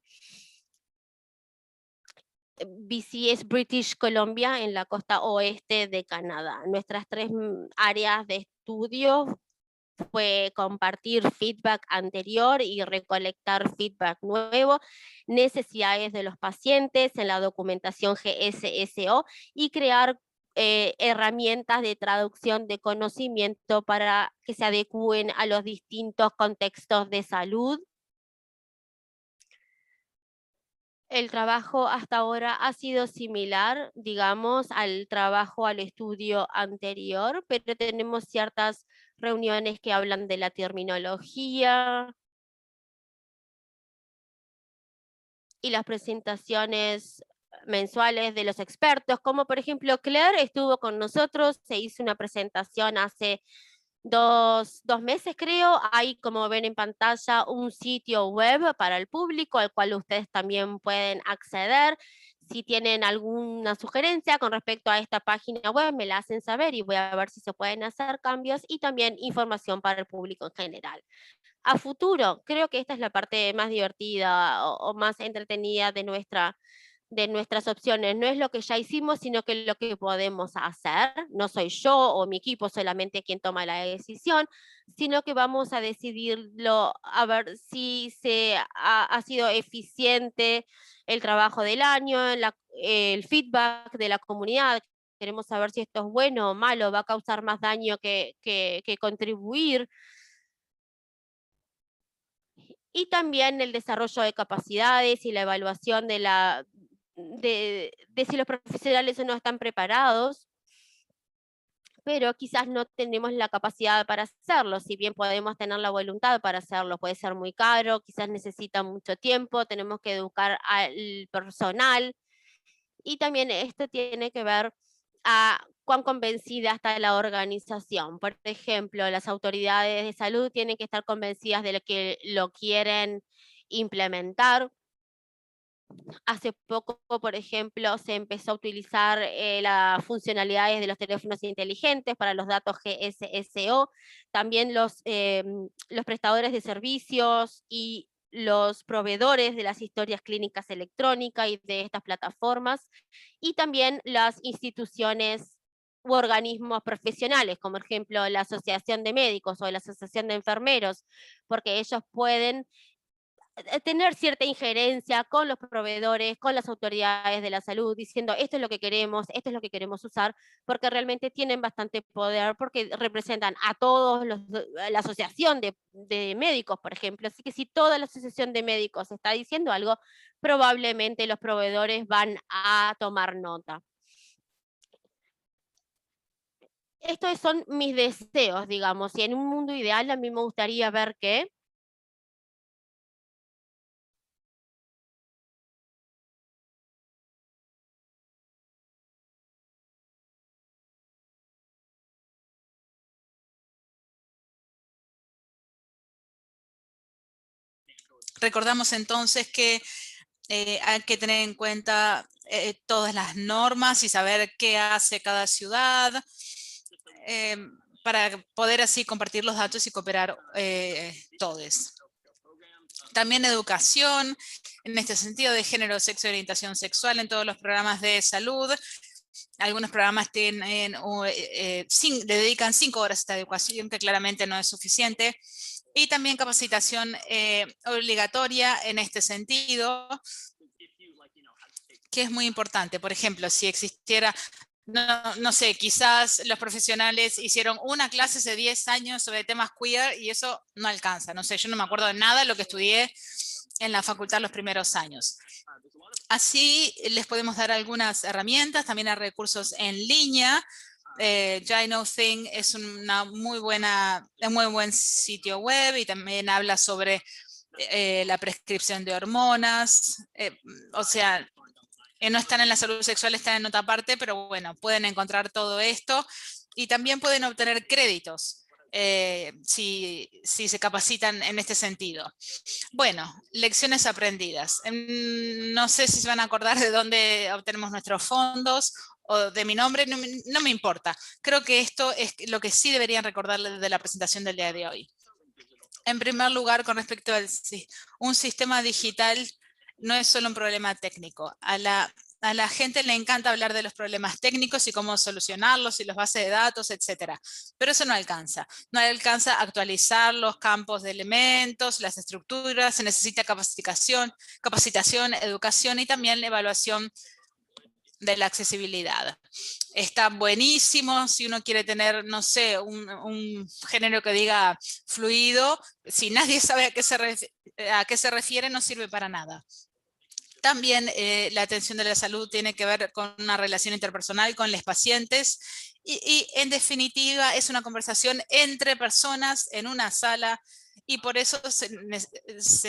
BC es British Columbia, en la costa oeste de Canadá. Nuestras 3 áreas de estudio fue compartir feedback anterior y recolectar feedback nuevo, necesidades de los pacientes en la documentación GSSO y crear herramientas de traducción de conocimiento para que se adecúen a los distintos contextos de salud. El trabajo hasta ahora ha sido similar, digamos, al estudio anterior, pero tenemos ciertas reuniones que hablan de la terminología y las presentaciones mensuales de los expertos, como por ejemplo Claire estuvo con nosotros, se hizo una presentación hace dos meses creo. Hay, como ven en pantalla, un sitio web para el público al cual ustedes también pueden acceder. Si tienen alguna sugerencia con respecto a esta página web, me la hacen saber y voy a ver si se pueden hacer cambios, y también información para el público en general. A futuro, creo que esta es la parte más divertida o más entretenida de nuestras opciones. No es lo que ya hicimos, sino que lo que podemos hacer. No soy yo o mi equipo solamente quien toma la decisión, sino que vamos a decidirlo a ver si ha sido eficiente el trabajo del año, el feedback de la comunidad. Queremos saber si esto es bueno o malo, va a causar más daño que contribuir. Y también el desarrollo de capacidades y la evaluación de si los profesionales no están preparados, pero quizás no tenemos la capacidad para hacerlo. Si bien podemos tener la voluntad para hacerlo, puede ser muy caro, quizás necesita mucho tiempo, tenemos que educar al personal, y también esto tiene que ver a cuán convencida está la organización. Por ejemplo, las autoridades de salud tienen que estar convencidas de que lo quieren implementar. Hace poco, por ejemplo, se empezó a utilizar las funcionalidades de los teléfonos inteligentes para los datos GSSO. También los prestadores de servicios y los proveedores de las historias clínicas electrónicas y de estas plataformas, y también las instituciones u organismos profesionales, como por ejemplo la Asociación de Médicos o la Asociación de Enfermeros, porque ellos pueden tener cierta injerencia con los proveedores, con las autoridades de la salud, diciendo esto es lo que queremos, esto es lo que queremos usar, porque realmente tienen bastante poder, porque representan a todos la asociación de médicos, por ejemplo. Así que si toda la asociación de médicos está diciendo algo, probablemente los proveedores van a tomar nota. Estos son mis deseos, digamos, y en un mundo ideal a mí me gustaría ver que Recordamos entonces que hay que tener en cuenta todas las normas y saber qué hace cada ciudad para poder así compartir los datos y cooperar todos. También educación, en este sentido de género, sexo y orientación sexual en todos los programas de salud. Algunos programas tienen, le dedican 5 horas a esta educación, que claramente no es suficiente. Y también capacitación obligatoria en este sentido, que es muy importante. Por ejemplo, si existiera, no sé, quizás los profesionales hicieron una clase hace 10 años sobre temas queer y eso no alcanza. No sé, yo no me acuerdo de nada de lo que estudié en la facultad los primeros años. Así les podemos dar algunas herramientas, también hay recursos en línea. GynoThing es un muy buen sitio web y también habla sobre la prescripción de hormonas. O sea, no están en la salud sexual, están en otra parte, pero bueno, pueden encontrar todo esto y también pueden obtener créditos si se capacitan en este sentido. Bueno, lecciones aprendidas. No sé si se van a acordar de dónde obtenemos nuestros fondos o de mi nombre, no me importa. Creo que esto es lo que sí deberían recordar de la presentación del día de hoy. En primer lugar, con respecto a un sistema digital, no es solo un problema técnico. A la gente le encanta hablar de los problemas técnicos y cómo solucionarlos y las bases de datos, etcétera. Pero eso no alcanza. No alcanza a actualizar los campos de elementos, las estructuras. Se necesita capacitación, educación y también la evaluación de la accesibilidad. Está buenísimo si uno quiere tener, no sé, un género que diga fluido. Si nadie sabe a qué se refiere, no sirve para nada. También la atención de la salud tiene que ver con una relación interpersonal con los pacientes y en definitiva es una conversación entre personas en una sala y por eso se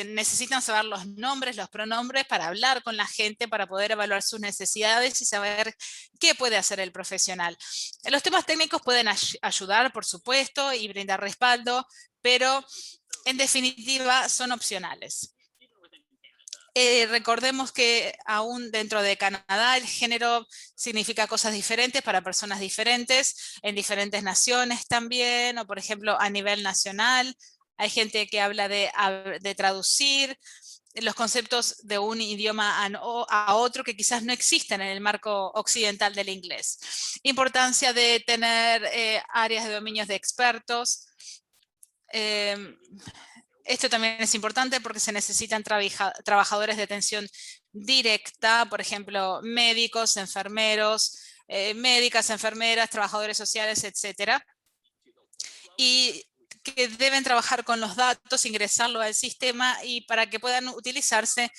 necesitan saber los nombres, los pronombres para hablar con la gente, para poder evaluar sus necesidades y saber qué puede hacer el profesional. Los temas técnicos pueden ayudar, por supuesto, y brindar respaldo, pero en definitiva son opcionales. Recordemos que aún dentro de Canadá el género significa cosas diferentes para personas diferentes, en diferentes naciones también, o por ejemplo a nivel nacional. Hay gente que habla de traducir los conceptos de un idioma a otro que quizás no existen en el marco occidental del inglés. Importancia de tener áreas de dominios de expertos. Esto también es importante porque se necesitan trabajadores de atención directa, por ejemplo, médicos, enfermeros, médicas, enfermeras, trabajadores sociales, etcétera. Y que deben trabajar con los datos, ingresarlo al sistema y para que puedan utilizarse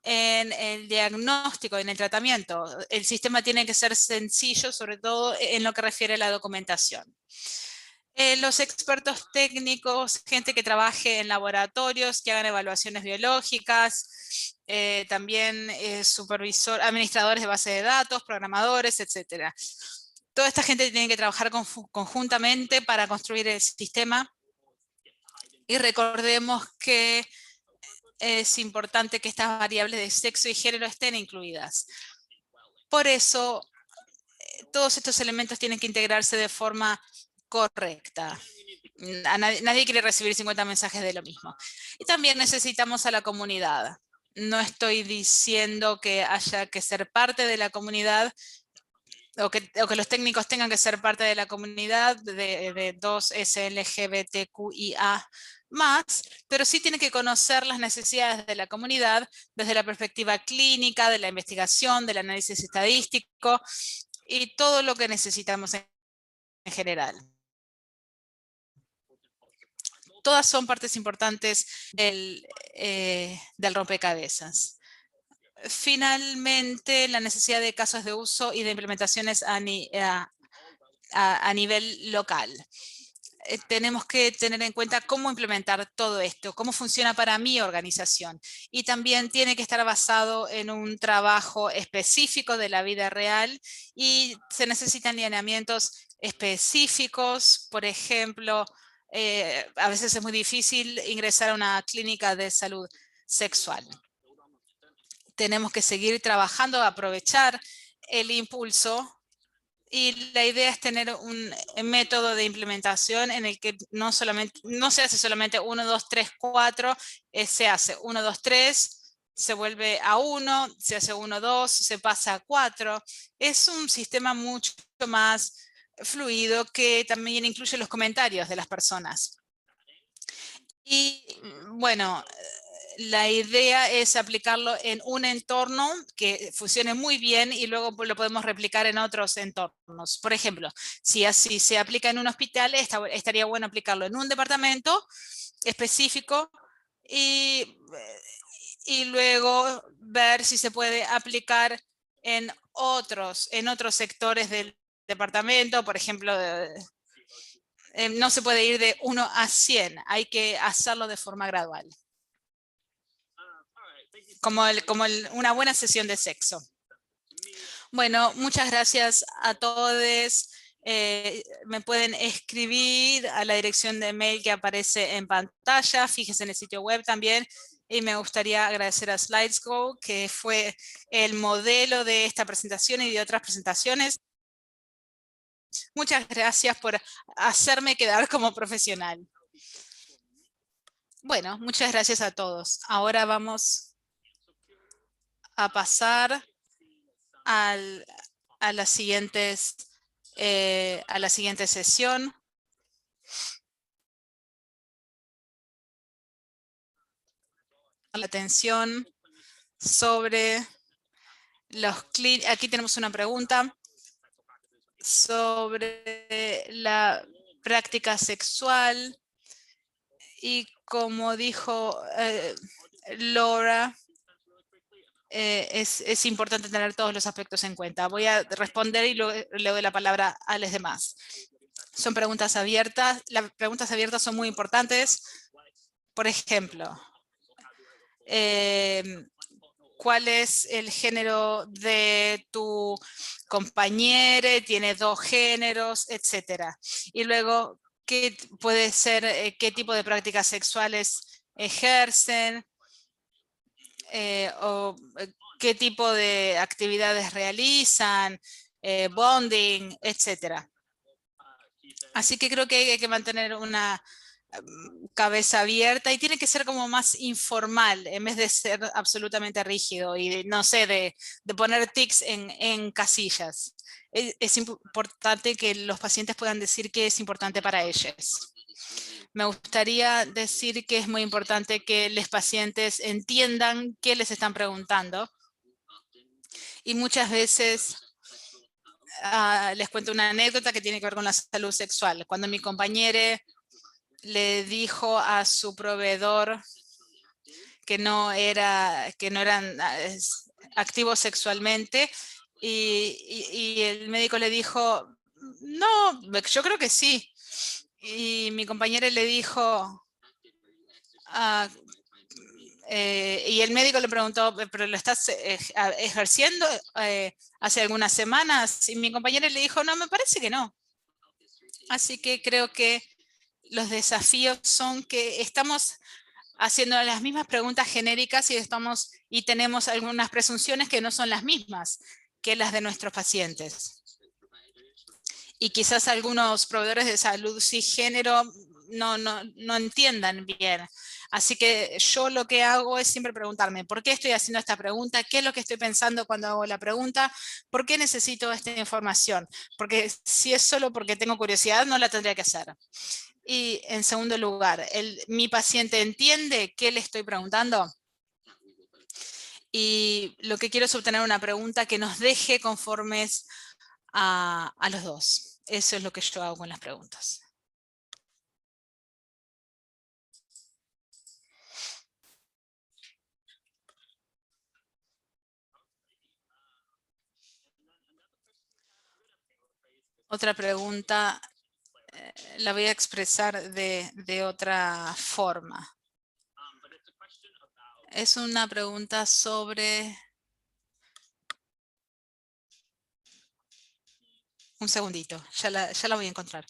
en el diagnóstico, en el tratamiento. El sistema tiene que ser sencillo, sobre todo en lo que refiere a la documentación. Los expertos técnicos, gente que trabaje en laboratorios, que hagan evaluaciones biológicas, también administradores de base de datos, programadores, etcétera. Toda esta gente tiene que trabajar conjuntamente para construir el sistema. Y recordemos que es importante que estas variables de sexo y género estén incluidas. Por eso, todos estos elementos tienen que integrarse de forma correcta. Nadie quiere recibir 50 mensajes de lo mismo. Y también necesitamos a la comunidad. No estoy diciendo que haya que ser parte de la comunidad o que los técnicos tengan que ser parte de la comunidad de 2SLGBTQIA+, pero sí tienen que conocer las necesidades de la comunidad desde la perspectiva clínica, de la investigación, del análisis estadístico y todo lo que necesitamos en general. Todas son partes importantes del rompecabezas. Finalmente, la necesidad de casos de uso y de implementaciones a nivel local. Tenemos que tener en cuenta cómo implementar todo esto, cómo funciona para mi organización. Y también tiene que estar basado en un trabajo específico de la vida real y se necesitan lineamientos específicos. Por ejemplo, a veces es muy difícil ingresar a una clínica de salud sexual. Tenemos que seguir trabajando, aprovechar el impulso, y la idea es tener un método de implementación en el que no se hace solamente 1, 2, 3, 4, se hace 1, 2, 3, se vuelve a 1, se hace 1, 2, se pasa a 4. Es un sistema mucho más fluido que también incluye los comentarios de las personas. Y bueno, la idea es aplicarlo en un entorno que funcione muy bien y luego lo podemos replicar en otros entornos. Por ejemplo, si así se aplica en un hospital, estaría bueno aplicarlo en un departamento específico y luego ver si se puede aplicar en otros sectores del departamento. Por ejemplo, no se puede ir de 1 a 100, hay que hacerlo de forma gradual. Como una buena sesión de sexo. Bueno, muchas gracias a todos. Me pueden escribir a la dirección de mail que aparece en pantalla. Fíjense en el sitio web también. Y me gustaría agradecer a SlidesGo, que fue el modelo de esta presentación y de otras presentaciones. Muchas gracias por hacerme quedar como profesional. Bueno, muchas gracias a todos. Ahora vamos a pasar a la siguiente sesión. La atención sobre aquí tenemos una pregunta sobre la práctica sexual y como dijo Laura, es importante tener todos los aspectos en cuenta. Voy a responder y luego le doy la palabra a los demás. Son preguntas abiertas. Las preguntas abiertas son muy importantes. Por ejemplo, ¿cuál es el género de tu compañero? ¿Tiene 2 géneros? Etcétera. Y luego, ¿qué puede ser? ¿Qué tipo de prácticas sexuales ejercen? O qué tipo de actividades realizan, bonding, etcétera. Así que creo que hay que mantener una cabeza abierta y tiene que ser como más informal en vez de ser absolutamente rígido y no sé, de poner tics en casillas. Es importante que los pacientes puedan decir qué es importante para ellos. Me gustaría decir que es muy importante que los pacientes entiendan qué les están preguntando. Y muchas veces les cuento una anécdota que tiene que ver con la salud sexual. Cuando mi compañera le dijo a su proveedor que no eran activos sexualmente y el médico le dijo, no, yo creo que sí. Y mi compañera le dijo, y el médico le preguntó, ¿pero lo estás ejerciendo hace algunas semanas? Y mi compañera le dijo, no, me parece que no. Así que creo que los desafíos son que estamos haciendo las mismas preguntas genéricas y tenemos algunas presunciones que no son las mismas que las de nuestros pacientes. Y quizás algunos proveedores de salud cisgénero no entiendan bien. Así que yo lo que hago es siempre preguntarme, ¿por qué estoy haciendo esta pregunta? ¿Qué es lo que estoy pensando cuando hago la pregunta? ¿Por qué necesito esta información? Porque si es solo porque tengo curiosidad, no la tendría que hacer. Y en segundo lugar, ¿mi paciente entiende qué le estoy preguntando? Y lo que quiero es obtener una pregunta que nos deje conformes a los dos. Eso es lo que yo hago con las preguntas. Otra pregunta la voy a expresar de otra forma. Es una pregunta sobre... Un segundito, ya la voy a encontrar.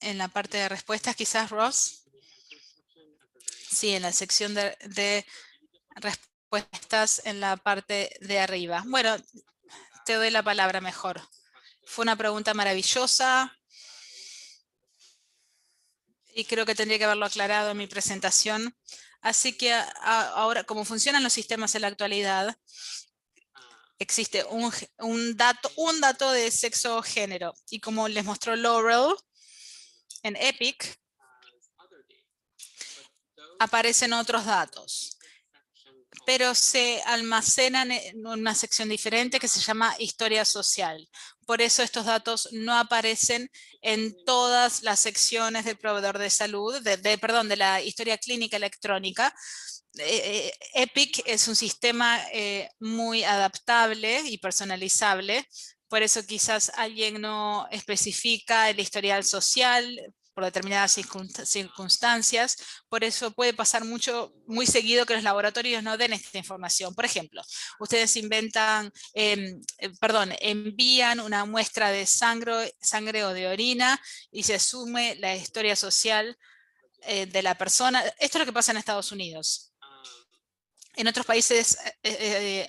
En la parte de respuestas, quizás, Ross. Sí, en la sección de respuestas en la parte de arriba. Bueno, te doy la palabra mejor. Fue una pregunta maravillosa y creo que tendría que haberlo aclarado en mi presentación. Así que ahora, como funcionan los sistemas en la actualidad, existe un dato de sexo o género. Y como les mostró Laurel en EPIC, aparecen otros datos, pero se almacenan en una sección diferente que se llama historia social. Por eso estos datos no aparecen en todas las secciones del proveedor de salud, perdón, de la historia clínica electrónica. EPIC es un sistema muy adaptable y personalizable. Por eso quizás alguien no especifica el historial social por determinadas circunstancias. Por eso puede pasar muy seguido que los laboratorios no den esta información. Por ejemplo, ustedes envían una muestra de sangre o de orina y se asume la historia social de la persona. Esto es lo que pasa en Estados Unidos. En otros países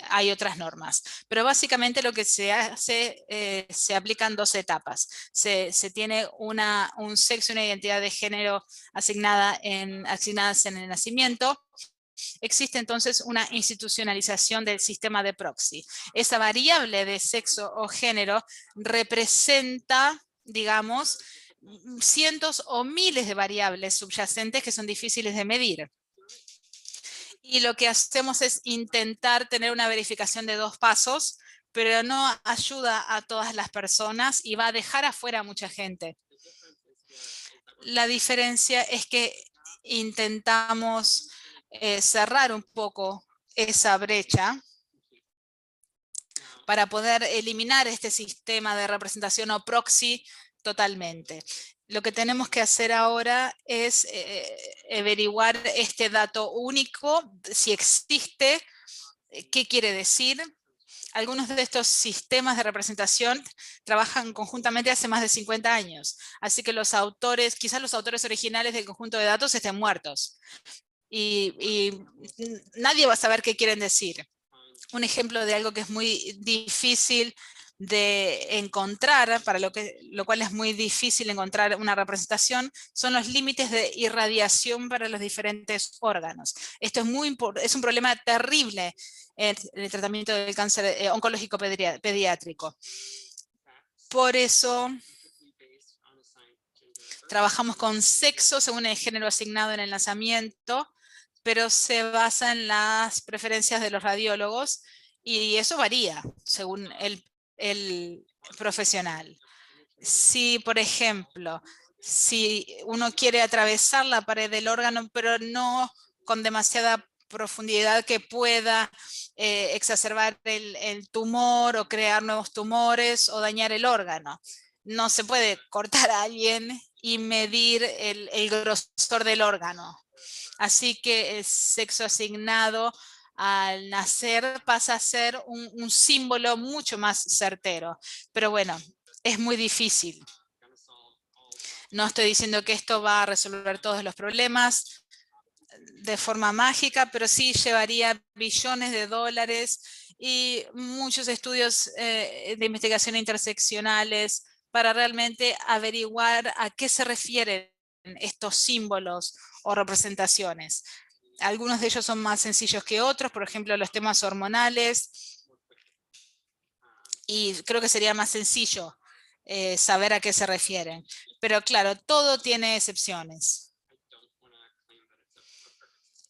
hay otras normas, pero básicamente lo que se hace, se aplican dos etapas. Se tiene un sexo y una identidad de género asignadas en el nacimiento. Existe entonces una institucionalización del sistema de proxy. Esa variable de sexo o género representa, digamos, cientos o miles de variables subyacentes que son difíciles de medir. Y lo que hacemos es intentar tener una verificación de 2 pasos, pero no ayuda a todas las personas y va a dejar afuera a mucha gente. La diferencia es que intentamos cerrar un poco esa brecha para poder eliminar este sistema de representación o proxy totalmente. Lo que tenemos que hacer ahora es averiguar este dato único, si existe, qué quiere decir. Algunos de estos sistemas de representación trabajan conjuntamente hace más de 50 años. Así que quizás los autores originales del conjunto de datos estén muertos. Y nadie va a saber qué quieren decir. Un ejemplo de algo que es muy difícil de encontrar, para lo cual es muy difícil encontrar una representación, son los límites de irradiación para los diferentes órganos. Esto es un problema terrible en el tratamiento del cáncer oncológico pediátrico. Por eso trabajamos con sexo según el género asignado en el nacimiento, pero se basa en las preferencias de los radiólogos y eso varía según el profesional. Si, por ejemplo, si uno quiere atravesar la pared del órgano, pero no con demasiada profundidad que pueda exacerbar el tumor o crear nuevos tumores o dañar el órgano. No se puede cortar a alguien y medir el grosor del órgano. Así que el sexo asignado al nacer pasa a ser un símbolo mucho más certero. Pero bueno, es muy difícil. No estoy diciendo que esto va a resolver todos los problemas de forma mágica, pero sí llevaría billones de dólares y muchos estudios de investigación interseccionales para realmente averiguar a qué se refieren estos símbolos o representaciones. Algunos de ellos son más sencillos que otros, por ejemplo, los temas hormonales, y creo que sería más sencillo saber a qué se refieren. Pero claro, todo tiene excepciones.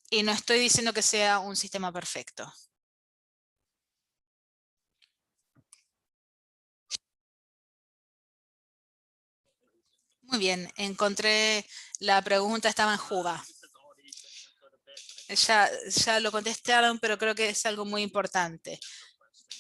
Y no estoy diciendo que sea un sistema perfecto. Muy bien, encontré la pregunta, estaba en Juba. Ya lo contestaron, pero creo que es algo muy importante.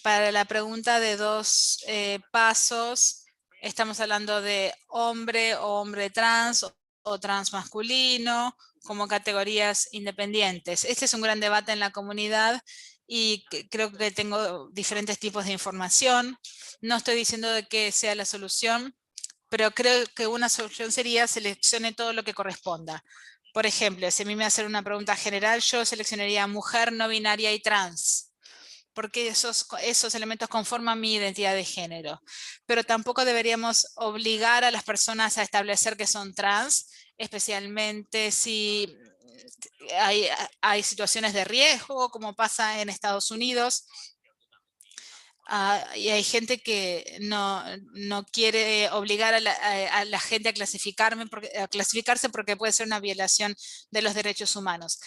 Para la pregunta de 2 pasos, estamos hablando de hombre o hombre trans o trans masculino como categorías independientes. Este es un gran debate en la comunidad y creo que tengo diferentes tipos de información. No estoy diciendo de que sea la solución, pero creo que una solución sería seleccione todo lo que corresponda. Por ejemplo, si a mí me hacen una pregunta general, yo seleccionaría mujer, no binaria y trans, porque esos elementos conforman mi identidad de género. Pero tampoco deberíamos obligar a las personas a establecer que son trans, especialmente si hay situaciones de riesgo, como pasa en Estados Unidos. Y hay gente que no quiere obligar a la gente a clasificarse porque puede ser una violación de los derechos humanos.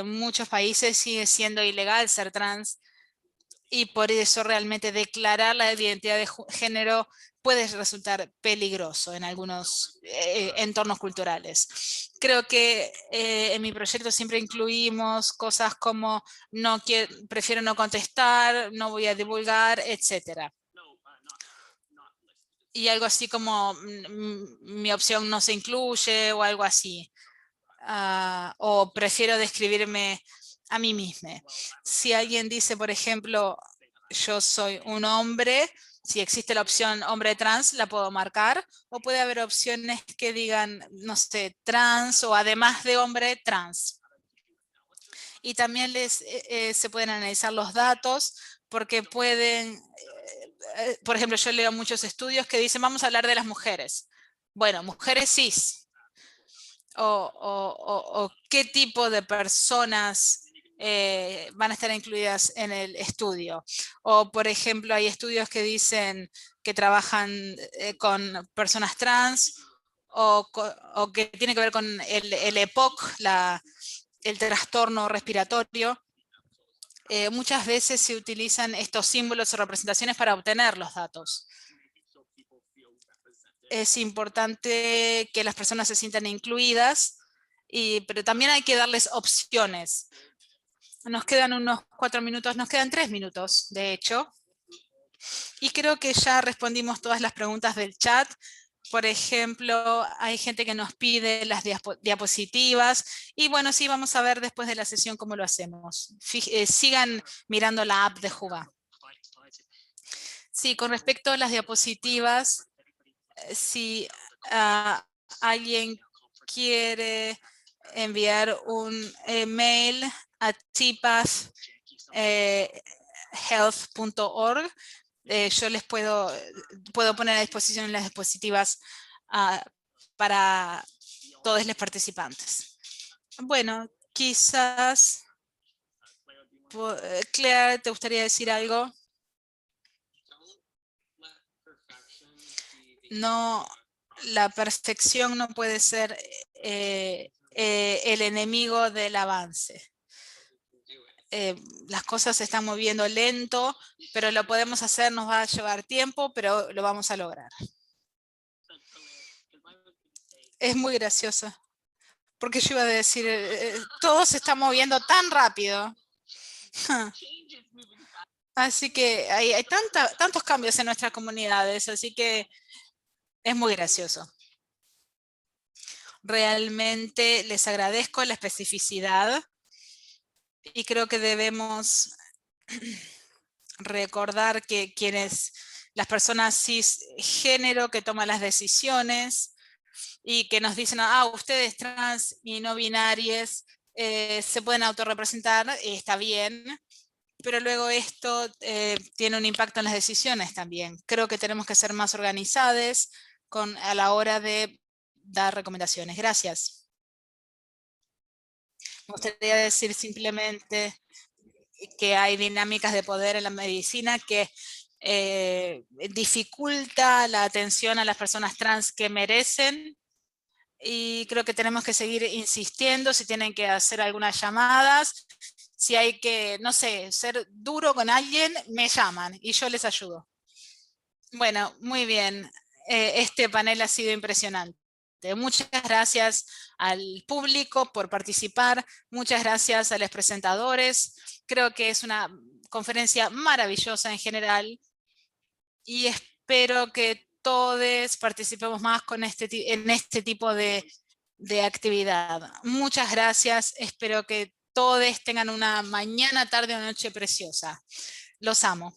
Muchos países sigue siendo ilegal ser trans y por eso realmente declarar la identidad de género puede resultar peligroso en algunos entornos culturales. Creo que en mi proyecto siempre incluimos cosas como prefiero no contestar, no voy a divulgar, etc. Y algo así como mi opción no se incluye o algo así. O prefiero describirme a mí misma. Si alguien dice, por ejemplo, yo soy un hombre, si existe la opción hombre trans, la puedo marcar, o puede haber opciones que digan, no sé, trans o además de hombre, trans. Y también se pueden analizar los datos porque pueden, por ejemplo, yo leo muchos estudios que dicen, vamos a hablar de las mujeres. Bueno, mujeres cis, o qué tipo de personas van a estar incluidas en el estudio. O, por ejemplo, hay estudios que dicen que trabajan con personas trans o que tiene que ver con el EPOC, el trastorno respiratorio. Muchas veces se utilizan estos símbolos o representaciones para obtener los datos. Es importante que las personas se sientan incluidas, pero también hay que darles opciones. Nos quedan unos 4 minutos, nos quedan 3 minutos, de hecho. Y creo que ya respondimos todas las preguntas del chat. Por ejemplo, hay gente que nos pide las diapositivas. Y bueno, sí, vamos a ver después de la sesión cómo lo hacemos. Sigan mirando la app de Juba. Sí, con respecto a las diapositivas, si alguien quiere enviar un mail a tpath.health.org, yo les puedo poner a disposición las diapositivas para todos los participantes. Bueno, quizás, Claire, ¿te gustaría decir algo? No, la perfección no puede ser el enemigo del avance. Las cosas se están moviendo lento, pero lo podemos hacer, nos va a llevar tiempo, pero lo vamos a lograr. Es muy gracioso, porque yo iba a decir, todo se está moviendo tan rápido. Así que hay tantos cambios en nuestras comunidades, así que es muy gracioso. Realmente les agradezco la especificidad y creo que debemos recordar que las personas cisgénero que toman las decisiones y que nos dicen, ustedes trans y no binarias se pueden autorrepresentar, está bien, pero luego esto tiene un impacto en las decisiones también. Creo que tenemos que ser más organizados a la hora de dar recomendaciones. Gracias. Me gustaría decir simplemente que hay dinámicas de poder en la medicina que dificulta la atención a las personas trans que merecen, y creo que tenemos que seguir insistiendo. Si tienen que hacer algunas llamadas, si hay que, no sé, ser duro con alguien, me llaman y yo les ayudo. Bueno, muy bien. Este panel ha sido impresionante. Muchas gracias al público por participar. Muchas gracias a los presentadores. Creo que es una conferencia maravillosa en general y espero que todos participemos más en este tipo de actividad. Muchas gracias. Espero que todos tengan una mañana, tarde o noche preciosa. Los amo.